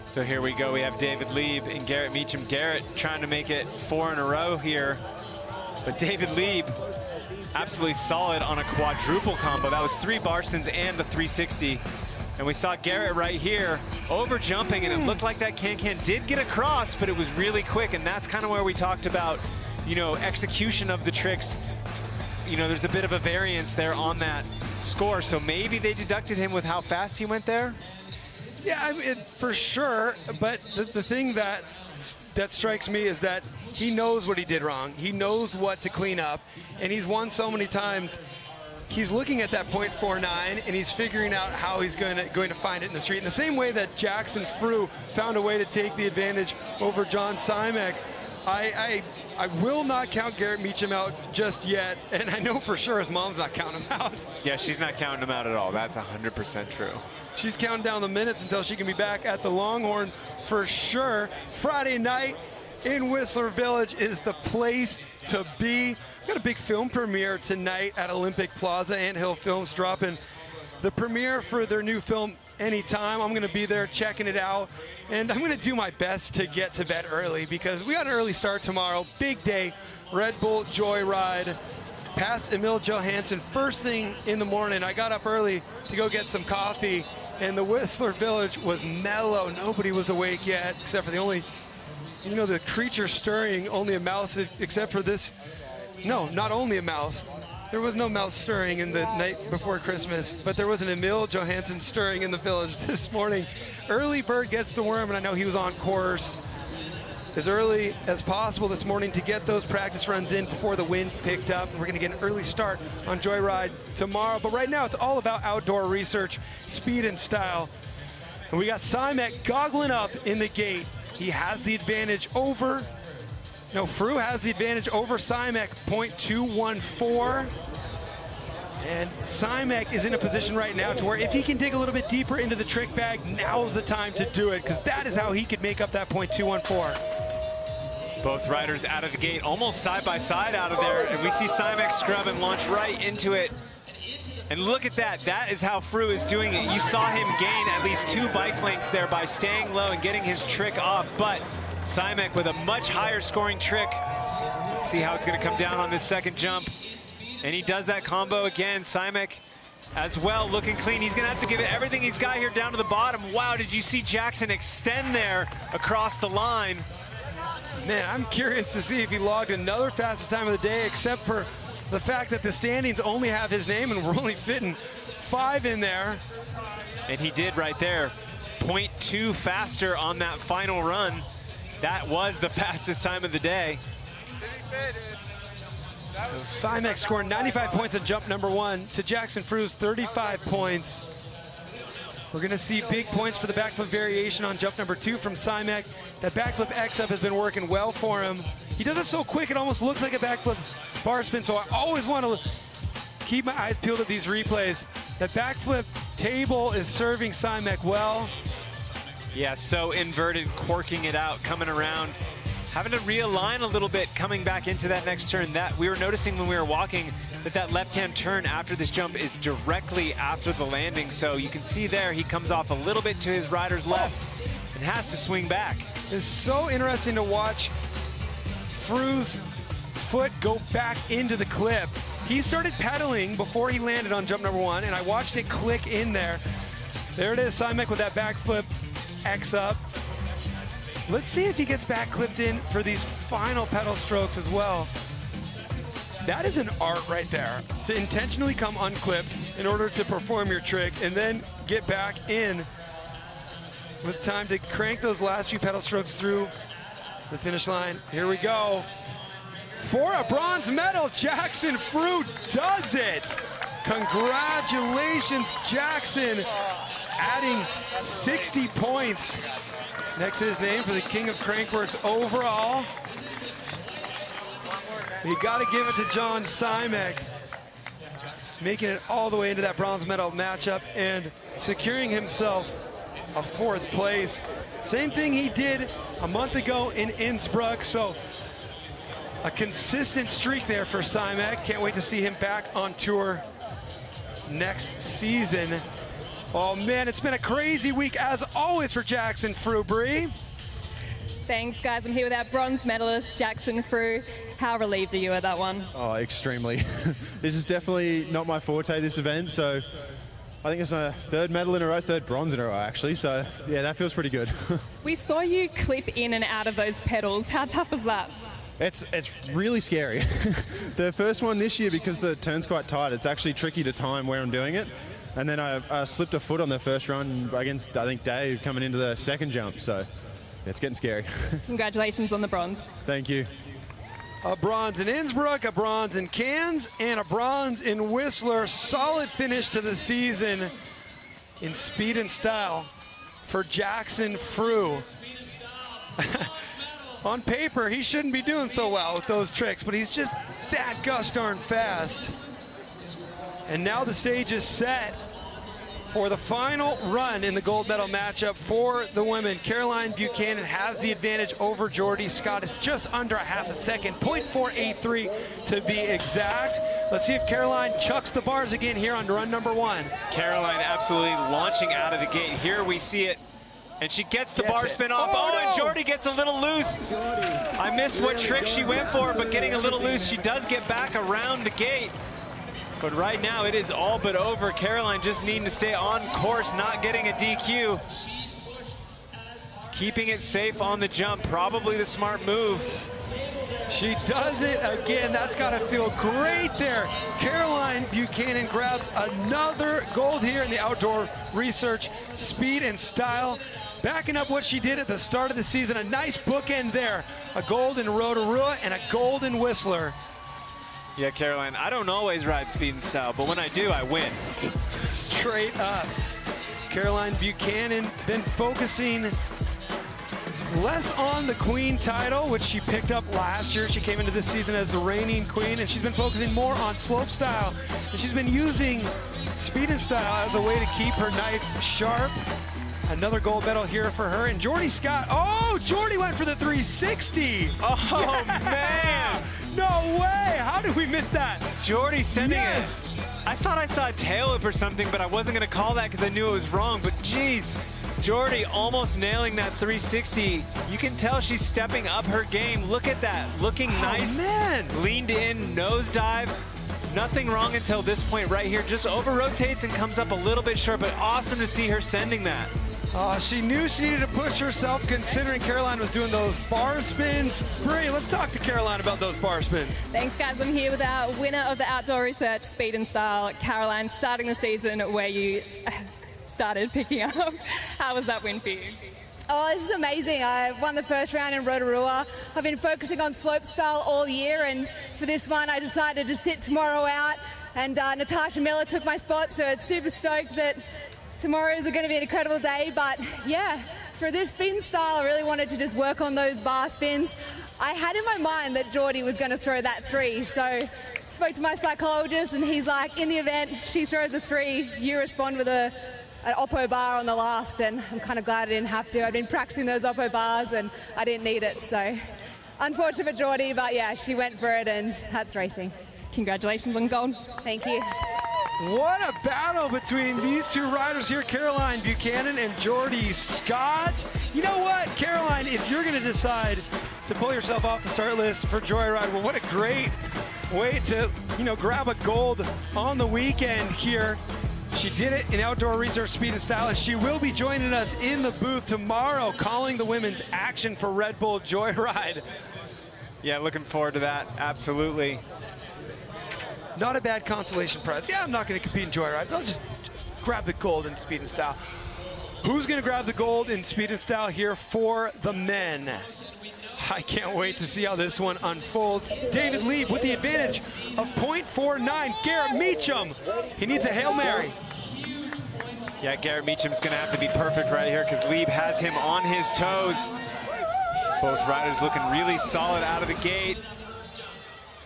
So here we go. We have David Lieb and Garrett Meacham. Garrett trying to make it 4 in a row here. But David Lieb absolutely solid on a quadruple combo. That was 3 bar spins and the 360. And we saw Garrett right here over jumping, and it looked like that can did get across, but it was really quick. And that's kind of where we talked about, you know, execution of the tricks. You know, there's a bit of a variance there on that score. So maybe they deducted him with how fast he went there. Yeah, I mean, for sure. But the thing that strikes me is that he knows what he did wrong. He knows what to clean up, and he's won so many times. He's looking at that 0.49 and he's figuring out how he's going to find it in the street. In the same way that Jackson Frew found a way to take the advantage over John CWNEXT, I will not count Garrett Meacham out just yet, and I know for sure his mom's not counting him out. Yeah, she's not counting him out at all. That's 100% true. She's counting down the minutes until she can be back at the Longhorn for sure. Friday night in Whistler Village is the place to be. We've got a big film premiere tonight at Olympic Plaza. Anthill Films dropping the premiere for their new film, Anytime. I'm going to be there checking it out, and I'm going to do my best to get to bed early because we got an early start tomorrow. Big day, Red Bull Joyride, past Emil Johansson. First thing in the morning, I got up early to go get some coffee, and the Whistler Village was mellow. Nobody was awake yet, except for the only You know, the creature stirring, only a mouse, except for this. No, not only a mouse. There was no mouse stirring in the night before Christmas, but there was an Emil Johansson stirring in the village this morning. Early bird gets the worm, and I know he was on course as early as possible this morning to get those practice runs in before the wind picked up. We're going to get an early start on Joyride tomorrow, but right now it's all about outdoor research, speed and style. And we got Simek goggling up in the gate. He has the advantage over, no, Fru has the advantage over Simek, 0.214. And Simek is in a position right now to where if he can dig a little bit deeper into the trick bag, now's the time to do it, because that is how he could make up that 0.214. Both riders out of the gate, almost side by side out of there, and we see Simek scrub and launch right into it. And look at that, that is how Fru is doing it. You saw him gain at least 2 bike lengths there by staying low and getting his trick off, but Simek with a much higher scoring trick. Let's see how it's gonna come down on this second jump. And he does that combo again. Simek as well, looking clean. He's gonna have to give it everything he's got here down to the bottom. Wow, did you see Jackson extend there across the line? Man, I'm curious to see if he logged another fastest time of the day, except for the fact that the standings only have his name and we're only fitting 5 in there. And he did right there. 0.2 faster on that final run. That was the fastest time of the day. So Simek scoring 95 points on jump number 1 to Jackson Fru's 35 points. We're gonna see big points for the backflip variation on jump number 2 from Simek. That backflip X-up has been working well for him. He does it so quick, it almost looks like a backflip bar spin, so I always want to keep my eyes peeled at these replays. That backflip table is serving Simek well. Yeah, so inverted, corking it out, coming around, having to realign a little bit, coming back into that next turn. That we were noticing when we were walking that left-hand turn after this jump is directly after the landing. So you can see there, he comes off a little bit to his rider's left and has to swing back. It's so interesting to watch Fru's foot go back into the clip. He started pedaling before he landed on jump number 1, and I watched it click in there. There it is, Simek with that backflip X up. Let's see if he gets back clipped in for these final pedal strokes as well. That is an art right there, to intentionally come unclipped in order to perform your trick and then get back in with time to crank those last few pedal strokes through the finish line. Here we go. For a bronze medal, Jackson Fru does it. Congratulations, Jackson, adding 60 points next to his name for the King of Crankworx overall. You gotta give it to John Simek, making it all the way into that bronze medal matchup and securing himself a 4th place. Same thing he did a month ago in Innsbruck, so a consistent streak there for Simek. Can't wait to see him back on tour next season. Oh man, it's been a crazy week as always for Jackson Fru. Bree? Thanks guys, I'm here with our bronze medalist, Jackson Fru. How relieved are you at that one? Oh, extremely. This is definitely not my forte, this event, so I think it's a 3rd medal in a row, 3rd bronze in a row actually, so yeah, that feels pretty good. We saw you clip in and out of those pedals. How tough was that? It's really scary. The first one this year, because the turn's quite tight, it's actually tricky to time where I'm doing it. And then I slipped a foot on the first run against, I think, Dave coming into the second jump, so it's getting scary. Congratulations on the bronze. Thank you. A bronze in Innsbruck, a bronze in Cairns, and a bronze in Whistler. Solid finish to the season in speed and style for Jackson Fru. On paper, he shouldn't be doing so well with those tricks, but he's just that gosh darn fast. And now the stage is set for the final run in the gold medal matchup for the women. Caroline Buchanan has the advantage over Jordy Scott. It's just under a half a second, 0.483 to be exact. Let's see if Caroline chucks the bars again here on run number 1. Caroline absolutely launching out of the gate. Here we see it. And she gets the bar spin off. Oh, and Jordy gets a little loose. I missed what trick she went for, but getting a little loose, she does get back around the gate. But right now it is all but over. Caroline just needing to stay on course, not getting a DQ. keeping it safe on the jump, probably the smart move. She does it again. That's got to feel great there. Caroline Buchanan grabs another gold here in the outdoor research speed and style. Backing up what she did at the start of the season, a nice bookend there. A gold in Rotorua and a gold in Whistler. Yeah, Caroline, I don't always ride speed and style, but when I do, I win. Straight up. Caroline Buchanan been focusing less on the queen title, which she picked up last year. She came into this season as the reigning queen, and she's been focusing more on slope style. And she's been using speed and style as a way to keep her knife sharp. Another gold medal here for her. And Jordy Scott, oh, Jordy went for the 360. Oh, yeah. Man. No way. How did we miss that? Jordy sending it. I thought I saw a tail whip or something, but I wasn't going to call that because I knew it was wrong. But geez, Jordy almost nailing that 360. You can tell she's stepping up her game. Look at that. Looking nice. Man. Leaned in, nosedive. Nothing wrong until this point right here. Just over-rotates and comes up a little bit short, but awesome to see her sending that. She knew she needed to push herself considering Caroline was doing those bar spins. Bree, let's talk to Caroline about those bar spins. Thanks, guys. I'm here with our winner of the Outdoor Research Speed and Style, Caroline, starting the season where you started picking up. How was that win for you? Oh, this is amazing. I won the first round in Rotorua. I've been focusing on slope style all year, and for this one I decided to sit tomorrow out, and Natasha Miller took my spot, so it's super stoked that tomorrow is going to be an incredible day. But yeah, for this spin style, I really wanted to just work on those bar spins. I had in my mind that Jordy was going to throw that 3, so spoke to my psychologist, and he's like, in the event she throws a 3, you respond with an oppo bar on the last, and I'm kind of glad I didn't have to. I've been practicing those oppo bars and I didn't need it, so unfortunate for Jordy, but yeah, she went for it, and that's racing. Congratulations on gold. Thank you. What a battle between these two riders here, Caroline Buchanan and Jordy Scott. You know what, Caroline, if you're going to decide to pull yourself off the start list for Joyride, well, what a great way to, grab a gold on the weekend here. She did it in outdoor research speed and style, and she will be joining us in the booth tomorrow, calling the women's action for Red Bull Joyride. Yeah, looking forward to that, absolutely. Not a bad consolation prize. Yeah, I'm not going to compete in Joyride, but I'll just grab the gold in speed and style. Who's going to grab the gold in speed and style here for the men? I can't wait to see how this one unfolds. David Lieb with the advantage of 0.49. Garrett Meacham, he needs a Hail Mary. Yeah, Garrett Meacham's going to have to be perfect right here because Lieb has him on his toes. Both riders looking really solid out of the gate.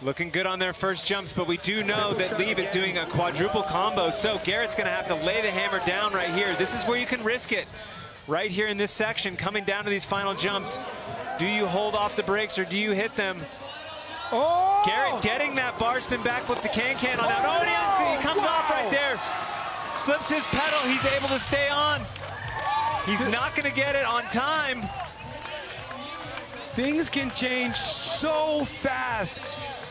Looking good on their first jumps, but we do know that Lieb is doing a quadruple combo, so Garrett's going to have to lay the hammer down right here. This is where you can risk it. Right here in this section, coming down to these final jumps. Do you hold off the brakes or do you hit them? Oh! Garrett getting that bar spin backflip to can-can on that. Oh, and he comes off right there. Slips his pedal, he's able to stay on. He's not going to get it on time. Things can change so fast.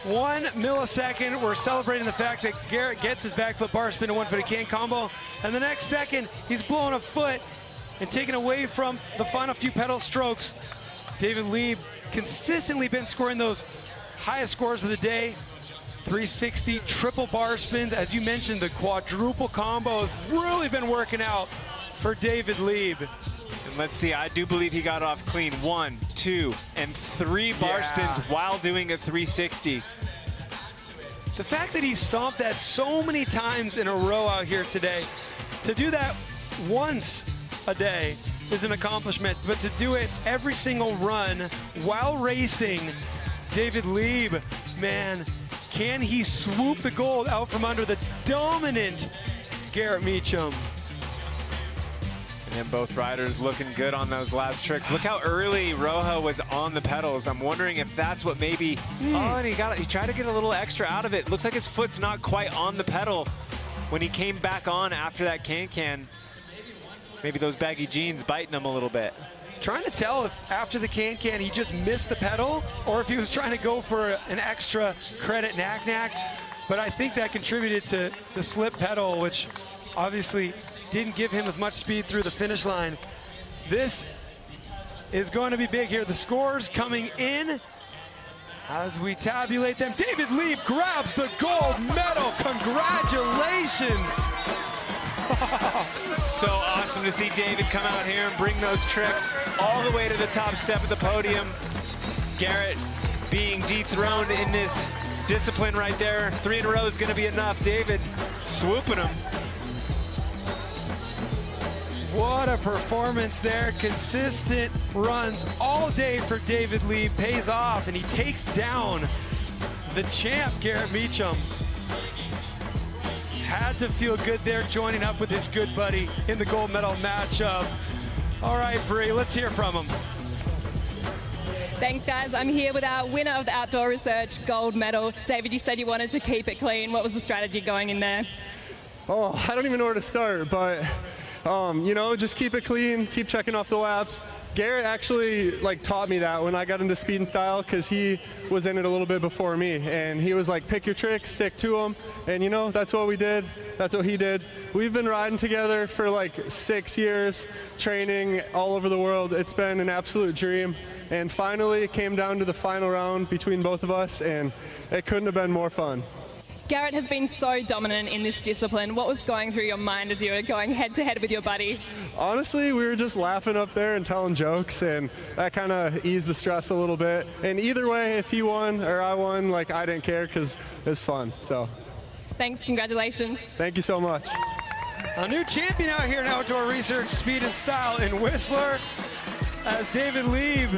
1 millisecond, we're celebrating the fact that Garrett gets his backflip bar spin to 1-footed can combo, and the next second, he's blowing a foot and taken away from the final few pedal strokes. David Lieb consistently been scoring those highest scores of the day. 360 triple bar spins. As you mentioned, the quadruple combo has really been working out for David Lieb. And let's see, I do believe he got off clean. 1, 2, and 3 bar spins while doing a 360. The fact that he stomped that so many times in a row out here today, to do that once a day is an accomplishment, but to do it every single run while racing, David Lieb, man, can he swoop the gold out from under the dominant Garrett Meacham? And both riders looking good on those last tricks. Look how early Rojo was on the pedals. I'm wondering if that's what maybe, oh, and he tried to get a little extra out of it. Looks like his foot's not quite on the pedal when he came back on after that can-can. Maybe those baggy jeans biting him a little bit. Trying to tell if after the can-can he just missed the pedal or if he was trying to go for an extra credit knack-knack. But I think that contributed to the slip pedal, which obviously didn't give him as much speed through the finish line. This is going to be big here. The scores coming in as we tabulate them. David Lieb grabs the gold medal. Congratulations. So awesome to see David come out here and bring those tricks all the way to the top step of the podium. Garrett being dethroned in this discipline right there. 3 in a row is going to be enough. David swooping him. What a performance there. Consistent runs all day for David Lieb. Pays off, and he takes down the champ, Garrett Meacham. Had to feel good there, joining up with his good buddy in the gold medal matchup. All right, Bree, let's hear from him. Thanks, guys. I'm here with our winner of the Outdoor Research gold medal. David, you said you wanted to keep it clean. What was the strategy going in there? Oh, I don't even know where to start, but you know, just keep it clean, keep checking off the laps. Garrett actually taught me that when I got into speed and style, because he was in it a little bit before me, and he was like, pick your tricks, stick to them, and you know, that's what we did. That's what he did. We've been riding together for like 6 years, training all over the world. It's been an absolute dream, and finally it came down to the final round between both of us, and it couldn't have been more fun. Garrett has been so dominant in this discipline. What was going through your mind as you were going head-to-head with your buddy? Honestly, we were just laughing up there and telling jokes, and that kind of eased the stress a little bit. And either way, if he won or I won, I didn't care because it was fun. So, thanks, congratulations. Thank you so much. A new champion out here in Outdoor Research Speed and Style in Whistler, as David Lieb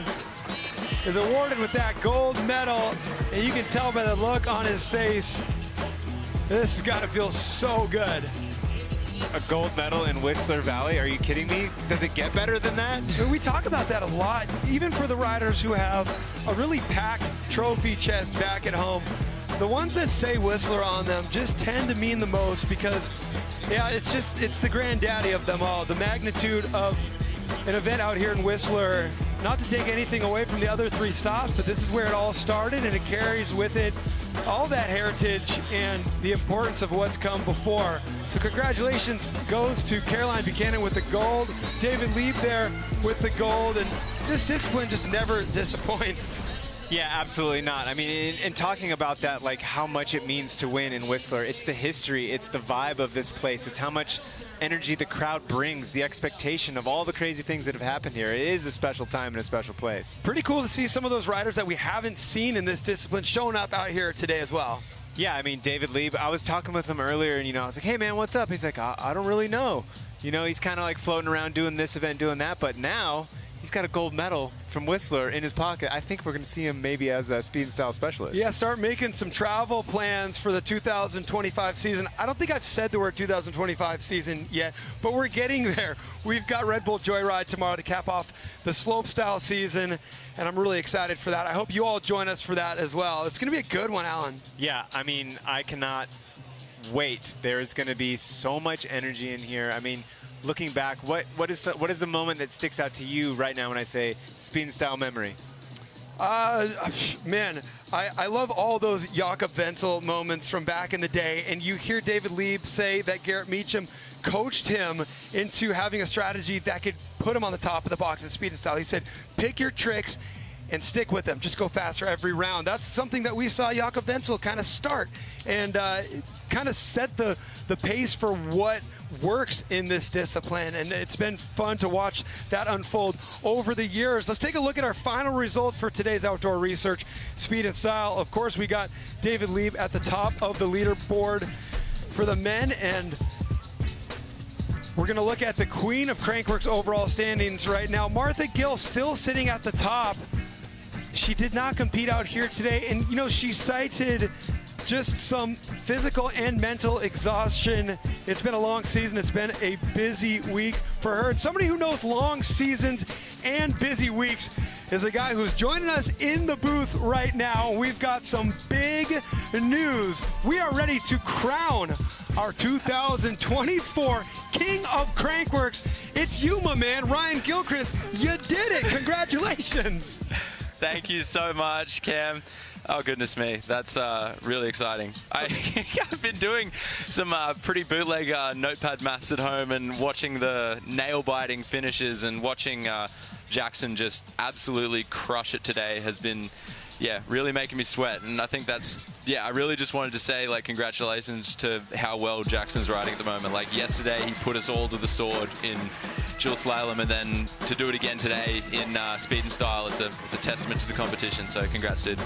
is awarded with that gold medal. And you can tell by the look on his face, this has got to feel so good. A gold medal in Whistler Valley? Are you kidding me? Does it get better than that? We talk about that a lot, even for the riders who have a really packed trophy chest back at home. The ones that say Whistler on them just tend to mean the most because, yeah, it's the granddaddy of them all. The magnitude of an event out here in Whistler, not to take anything away from the other 3 stops, but this is where it all started, and it carries with it all that heritage and the importance of what's come before. So congratulations goes to Caroline Buchanan with the gold, David Lieb there with the gold, and this discipline just never disappoints. Yeah, absolutely not. I mean, in talking about that, how much it means to win in Whistler, it's the history, it's the vibe of this place, it's how much energy the crowd brings, the expectation of all the crazy things that have happened here. It is a special time and a special place. Pretty cool to see some of those riders that we haven't seen in this discipline showing up out here today as well. Yeah, I mean, David Lieb, I was talking with him earlier, and, I was like, hey, man, what's up? He's like, I don't really know. He's kind of floating around doing this event, doing that, but now he's got a gold medal from Whistler in his pocket. I think we're going to see him maybe as a speed and style specialist. Yeah, start making some travel plans for the 2025 season. I don't think I've said the word 2025 season yet, but we're getting there. We've got Red Bull Joyride tomorrow to cap off the slopestyle season, and I'm really excited for that. I hope you all join us for that as well. It's going to be a good one, Alan. Yeah, I mean, I cannot wait. There's going to be so much energy in here. I mean, looking back, what is a moment that sticks out to you right now when I say speed and style memory? Man, I love all those Jakob Wenzel moments from back in the day, and you hear David Lieb say that Garrett Meacham coached him into having a strategy that could put him on the top of the box in speed and style. He said, pick your tricks and stick with them. Just go faster every round. That's something that we saw Jakob Wenzel kind of start and kind of set the pace for what works in this discipline, and it's been fun to watch that unfold over the years. Let's take a look at our final result for today's Outdoor Research Speed and Style. Of course, we got David Lieb at the top of the leaderboard for the men, and we're going to look at the queen of Crankworx overall standings right now. Martha Gill still sitting at the top. She did not compete out here today, and she cited just some physical and mental exhaustion. It's been a long season. It's been a busy week for her. And somebody who knows long seasons and busy weeks is a guy who's joining us in the booth right now. We've got some big news. We are ready to crown our 2024 King of Crankworx. It's you, my man, Ryan Gilchrist. You did it. Congratulations. Thank you so much, Cam. Oh, goodness me. That's really exciting. I've been doing some pretty bootleg notepad maths at home and watching the nail-biting finishes and watching Jackson just absolutely crush it today has been, yeah, really making me sweat. And I think that's, yeah, I really just wanted to say, like, congratulations to how well Jackson's riding at the moment. Like, yesterday, he put us all to the sword in dual slalom, and then to do it again today in speed and style, it's a testament to the competition. So congrats, dude.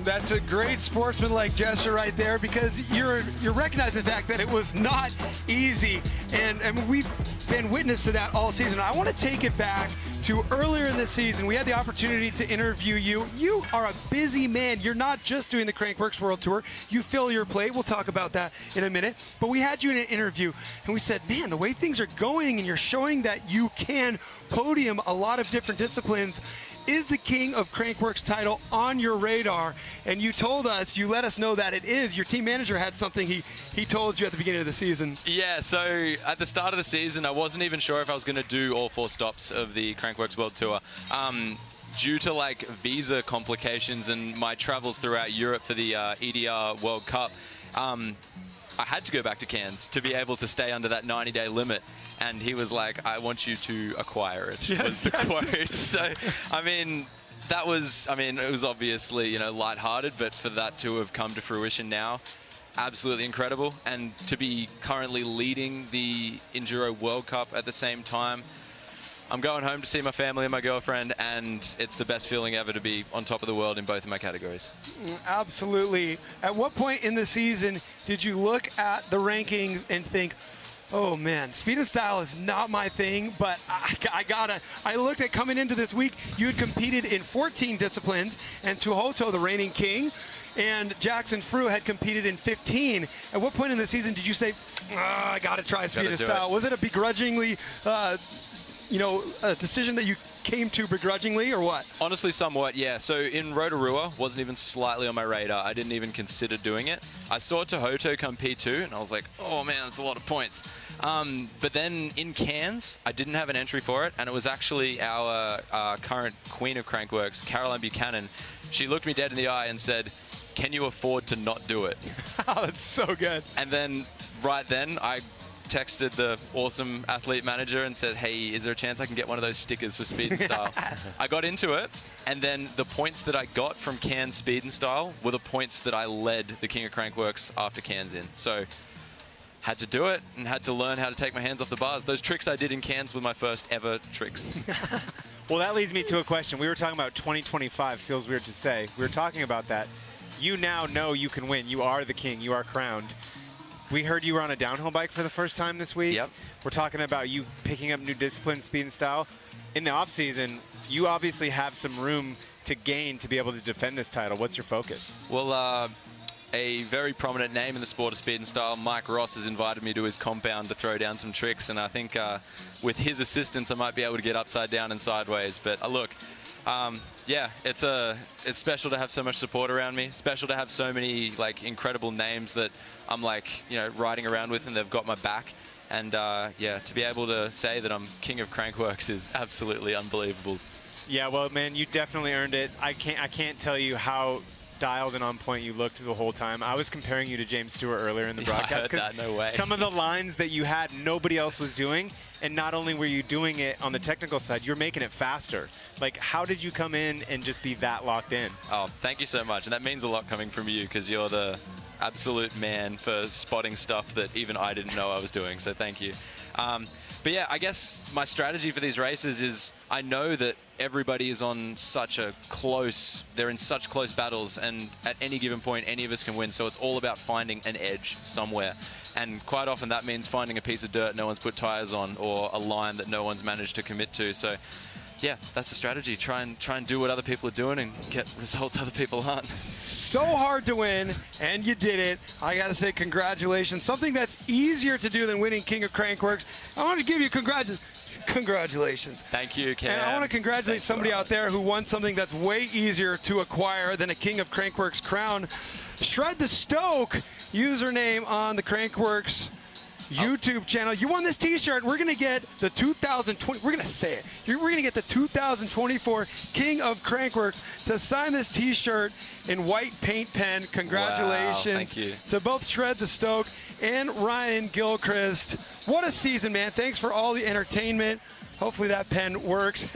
That's a great sportsmanlike gesture right there, because you're recognizing the fact that it was not easy, and we've been witness to that all season. I want to take it back to earlier in this season. We had the opportunity to interview you. You are a busy man. You're not just doing the Crankworx World Tour. You fill your plate. We'll talk about that in a minute. But we had you in an interview, and we said, man, the way things are going, and you're showing that you can podium a lot of different disciplines. Is the King of Crankworx title on your radar? And you told us, you let us know that it is. Your team manager had something he told you at the beginning of the season. Yeah, so at the start of the season, I wasn't even sure if I was going to do all 4 stops of the Crankworx World Tour. Due to like visa complications and my travels throughout Europe for the EDR World Cup, I had to go back to Cairns to be able to stay under that 90-day limit. And he was like, I want you to acquire it, was the quote. So, I mean, it was obviously, you know, lighthearted, but for that to have come to fruition now, absolutely incredible. And to be currently leading the Enduro World Cup at the same time, I'm going home to see my family and my girlfriend, and it's the best feeling ever to be on top of the world in both of my categories. Absolutely. At what point in the season did you look at the rankings and think, oh man, speed and style is not my thing, but I looked at coming into this week, you had competed in 14 disciplines, and Tuhoto, the reigning king, and Jackson Frew had competed in 15. At what point in the season did you say, I gotta try speed and style? Was it a begrudgingly, a decision that you came to begrudgingly, or what? Honestly, somewhat, yeah. So in Rotorua, wasn't even slightly on my radar. I didn't even consider doing it. I saw Tohoto come P2, and I was like, oh man, that's a lot of points. But then in Cairns, I didn't have an entry for it, and it was actually our current queen of Crankworx, Caroline Buchanan. She looked me dead in the eye and said, can you afford to not do it? Oh, that's so good. And then right then, I texted the awesome athlete manager and said, hey, is there a chance I can get one of those stickers for speed and style? I got into it, and then the points that I got from Cairns speed and style were the points that I led the King of Crankworx after Cairns in. So had to do it and had to learn how to take my hands off the bars. Those tricks I did in Cairns were my first ever tricks. Well, that leads me to a question. We were talking about 2025, feels weird to say. We were talking about that. You now know you can win. You are the king. You are crowned. We heard you were on a downhill bike for the first time this week. Yep. We're talking about you picking up new disciplines, speed and style. In the off season, you obviously have some room to gain to be able to defend this title. What's your focus? Well, a very prominent name in the sport of speed and style, Mike Ross, has invited me to his compound to throw down some tricks, and I think with his assistance, I might be able to get upside down and sideways. But look, yeah, it's special to have so much support around me. Special to have so many like incredible names that I'm like, riding around with, and they've got my back. And yeah, to be able to say that I'm King of Crankworx is absolutely unbelievable. Yeah, well, man, you definitely earned it. I can't tell you how dialed and on point you looked the whole time. I was comparing you to James Stewart earlier in the broadcast. I heard that, no way. Some of the lines that you had, nobody else was doing. And not only were you doing it on the technical side, you're making it faster. Like, how did you come in and just be that locked in? Oh, thank you so much. And that means a lot coming from you, because you're the absolute man for spotting stuff that even I didn't know I was doing. So thank you. But yeah, I guess my strategy for these races is I know that everybody is on they're in such close battles, and at any given point, any of us can win. So it's all about finding an edge somewhere. And quite often that means finding a piece of dirt no one's put tires on, or a line that no one's managed to commit to. So yeah, that's the strategy. Try and do what other people are doing and get results other people aren't. So hard to win, and you did it. I gotta say congratulations. Something that's easier to do than winning King of Crankworx. I want to give you congratulations. Thank you, Cam. And I want to congratulate somebody out there who won something that's way easier to acquire than a King of Crankworx crown. Shred the Stoke username on the Crankworx YouTube channel. You won this t-shirt. We're going to get the 2020, we're going to say it. We're going to get the 2024 King of Crankworx to sign this t-shirt in white paint pen. Congratulations. Wow, thank you. To both Shred the Stoke and Ryan Gilchrist. What a season, man. Thanks for all the entertainment. Hopefully that pen works.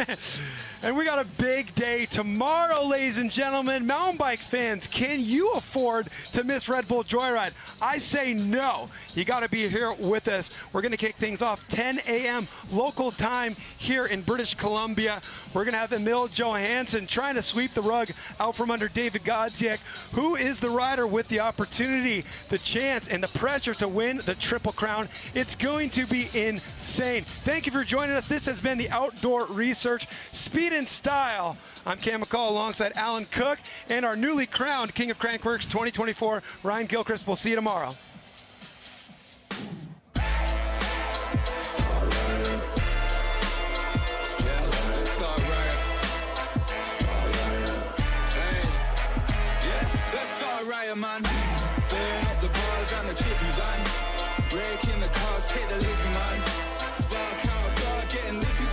And we got a big day tomorrow, ladies and gentlemen. Mountain bike fans, can you afford to miss Red Bull Joyride? I say no. You got to be here with us. We're going to kick things off 10 a.m. local time here in British Columbia. We're going to have Emil Johansson trying to sweep the rug out from under David Godziak. Who is the rider with the opportunity, the chance, and the pressure to win the Triple Crown? It's going to be insane. Thank you for joining us. This has been the Outdoor Research Speed and Style. I'm Cam McCall alongside Alan Cook and our newly crowned King of Crankworx 2024, Ryan Gilchrist. We'll see you tomorrow. Man, burn up the bars and the chippy van, breaking the cars, take the lazy man, spark out, getting lippy.